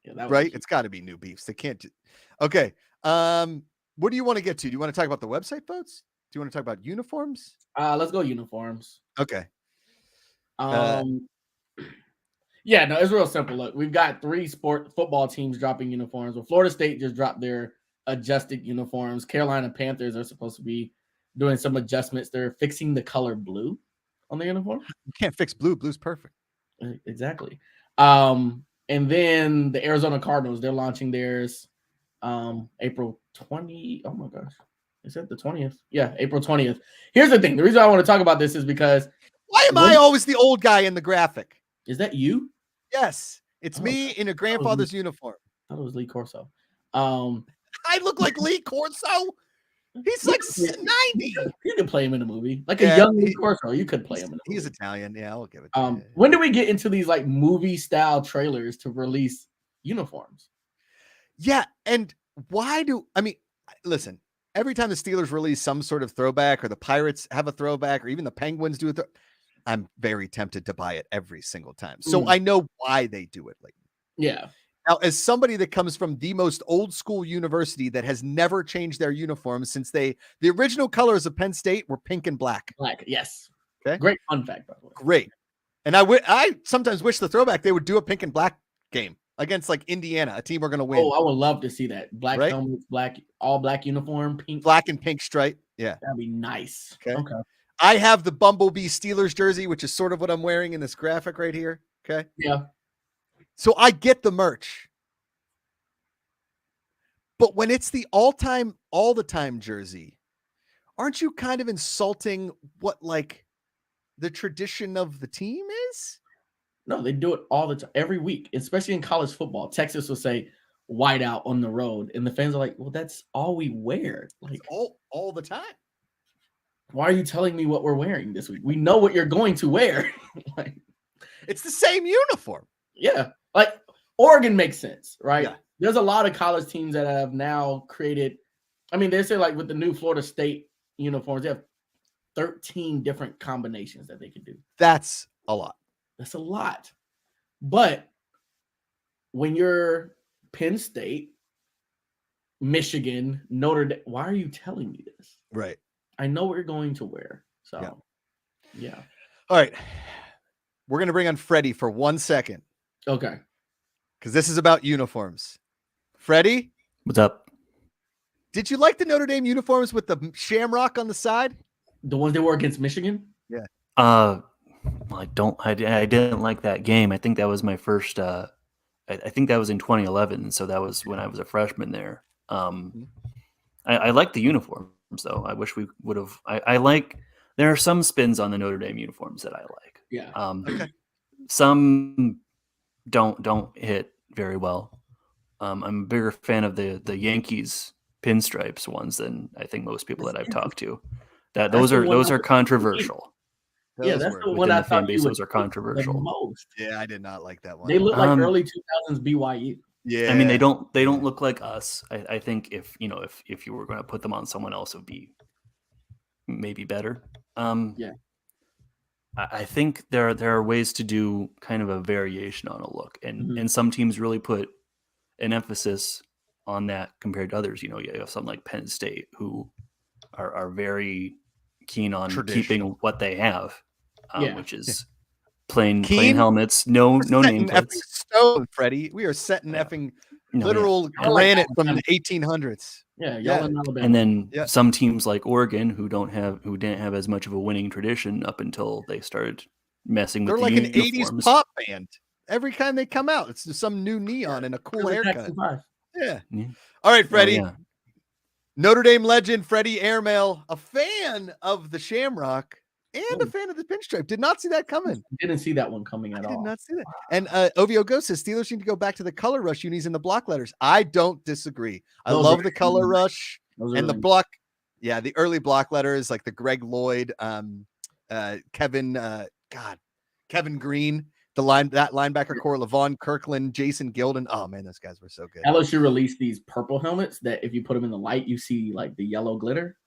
Yeah, right? It's got to be new beefs. They can't. Okay. What do you want to get to? Do you want to talk about the website votes? Do you want to talk about uniforms? Let's go uniforms. Okay. Yeah, no, it's real simple. Look, we've got 3 football teams dropping uniforms. Well, Florida State just dropped their adjusted uniforms. Carolina Panthers are supposed to be doing some adjustments. They're fixing the color blue on the uniform. You can't fix blue. Blue's perfect. Exactly. And then the Arizona Cardinals, they're launching theirs April 20. Oh my gosh. Is that the 20th? Yeah, April 20th. Here's the thing. The reason I want to talk about this is because why am I always the old guy in the graphic? Is that you? Yes. It's me in a grandfather's uniform. I thought it was Lee Corso. I look like Lee Corso. He's like 90. You can play him in a movie. Like a young Lee Corso. You could play him in a movie. He's Italian. Yeah, I'll give it to you. When do we get into these like movie style trailers to release uniforms? Yeah. And listen, every time the Steelers release some sort of throwback or the Pirates have a throwback or even the Penguins do it, I'm very tempted to buy it every single time. So I know why they do it. Yeah. Now, as somebody that comes from the most old school university that has never changed their uniforms since the original colors of Penn State were pink and black. Black, yes. Okay. Great fun fact, by the way. Great. And I sometimes wish the throwback they would do a pink and black game against like Indiana, a team we're going to win. Oh, I would love to see that. Black helmets, all black uniform, pink. Black and pink stripe. Yeah. That'd be nice. Okay. I have the Bumblebee Steelers jersey, which is sort of what I'm wearing in this graphic right here. Okay. Yeah. So I get the merch. But when it's the all the time jersey, aren't you kind of insulting what like the tradition of the team is? No, they do it all the time, every week, especially in college football. Texas will say white out on the road, and the fans are like, well, that's all we wear. Like all the time. Why are you telling me what we're wearing this week? We know what you're going to wear. Like, it's the same uniform. Yeah. Like Oregon makes sense, right? Yeah. There's a lot of college teams that have now created. I mean, they say like with the new Florida State uniforms. They have 13 different combinations that they can do. That's a lot. That's a lot. But when you're Penn State, Michigan, Notre Dame, why are you telling me this? Right. I know what you're going to wear. So, yeah. All right. We're going to bring on Freddy for 1 second. Okay. Because this is about uniforms. Freddy? What's up? Did you like the Notre Dame uniforms with the shamrock on the side? The ones they wore against Michigan? Yeah. I didn't like that game. I think that was my first. I think that was in 2011. So that was when I was a freshman there. I like the uniforms though. I wish we would have. I like. There are some spins on the Notre Dame uniforms that I like. Yeah. Okay. Some don't hit very well. I'm a bigger fan of the Yankees pinstripes ones than I think most people that I've talked to. Those are controversial. Yeah, that's the one I thought those are controversial. The most. Yeah, I did not like that one. They look like early 2000s BYU. Yeah, I mean they don't look like us. I think if you were going to put them on someone else, it would be maybe better. Yeah. I think there are ways to do kind of a variation on a look, and some teams really put an emphasis on that compared to others. You have something like Penn State who are very keen on keeping what they have, which is plain helmets, no nameplates. Stone, Freddie. We are setting effing literal granite from the 1800s. Yeah, y'all in Alabama. And then some teams like Oregon who didn't have as much of a winning tradition up until they started messing with. They're like an 80s pop band. Every time they come out, it's just some new neon and a cool haircut. Yeah. All right, Freddie. Notre Dame legend Freddy AIRMAIL, a fan of the Shamrock and a fan of the pinstripe. Did not see that coming. Didn't see that one coming at all. Did not see that. And OVO Ghost says Steelers need to go back to the color rush unis in the block letters. I don't disagree. I love the color rush and the block. Yeah, the early block letters like the Greg Lloyd, Kevin Green. That linebacker core, Levon Kirkland, Jason Gilden. Oh man, those guys were so good. LSU released these purple helmets that if you put them in the light, you see like the yellow glitter.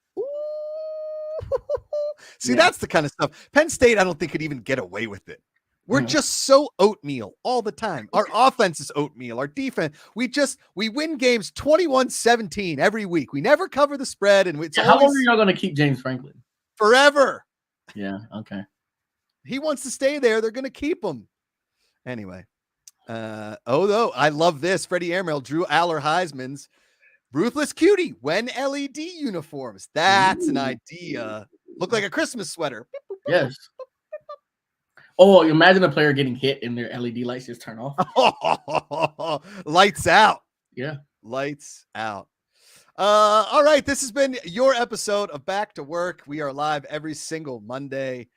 See, that's the kind of stuff. Penn State, I don't think could even get away with it. We're just so oatmeal all the time. Our offense is oatmeal. Our defense, we win games 21-17 every week. We never cover the spread. And it's how long are y'all going to keep James Franklin? Forever. Yeah. Okay. He wants to stay there. They're going to keep him. Anyway, I love this. Freddy AIRMAIL, Drew Aller Heisman's Ruthless Cutie when LED uniforms. That's an idea. Look like a Christmas sweater. Yes. Oh, imagine a player getting hit and their LED lights just turn off. Lights out. Yeah. Lights out. All right. This has been your episode of Back to Work. We are live every single Monday.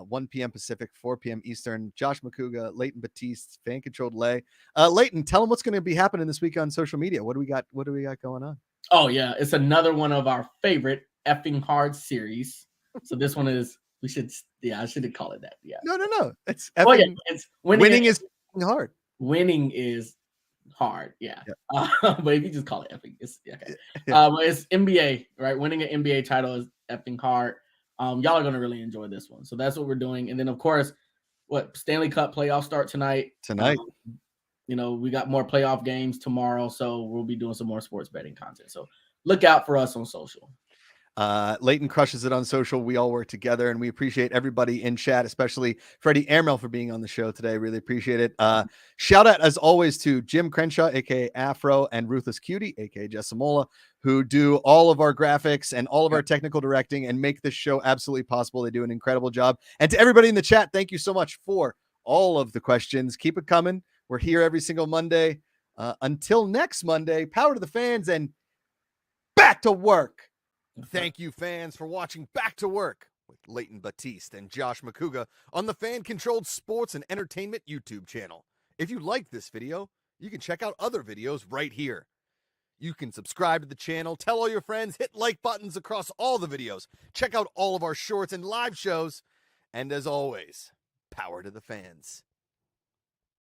1 p.m. Pacific, 4 p.m. Eastern. Josh Macuga, Leighton Batiste, fan controlled Lay. Leighton, tell them what's going to be happening this week on social media. What do we got going on? Oh yeah, it's another one of our favorite effing hard series. So this one is I shouldn't call it that. Yeah. No. It's effing, it's winning is hard. Winning is hard. Yeah. But if you just call it effing, it's okay. But it's NBA, right? Winning an NBA title is effing hard. Y'all are going to really enjoy this one. So that's what we're doing. And then, of course, Stanley Cup playoffs start tonight. We got more playoff games tomorrow. So we'll be doing some more sports betting content. So look out for us on social. Leighton crushes it on social. We all work together, and we appreciate everybody in chat, especially Freddy AIRMAIL for being on the show today. Really appreciate it. Shout out, as always, to Jim Crenshaw, a.k.a. Afro, and Ruthless Cutie, a.k.a. Jessamola, who do all of our graphics and all of our technical directing and make this show absolutely possible. They do an incredible job. And to everybody in the chat, thank you so much for all of the questions. Keep it coming. We're here every single Monday. Until next Monday, power to the fans and back to work. Thank you, fans, for watching Back to Work with Leighton Batiste and Josh Macuga on the fan-controlled sports and entertainment YouTube channel. If you like this video, you can check out other videos right here. You can subscribe to the channel, tell all your friends, hit like buttons across all the videos, check out all of our shorts and live shows, and as always, power to the fans.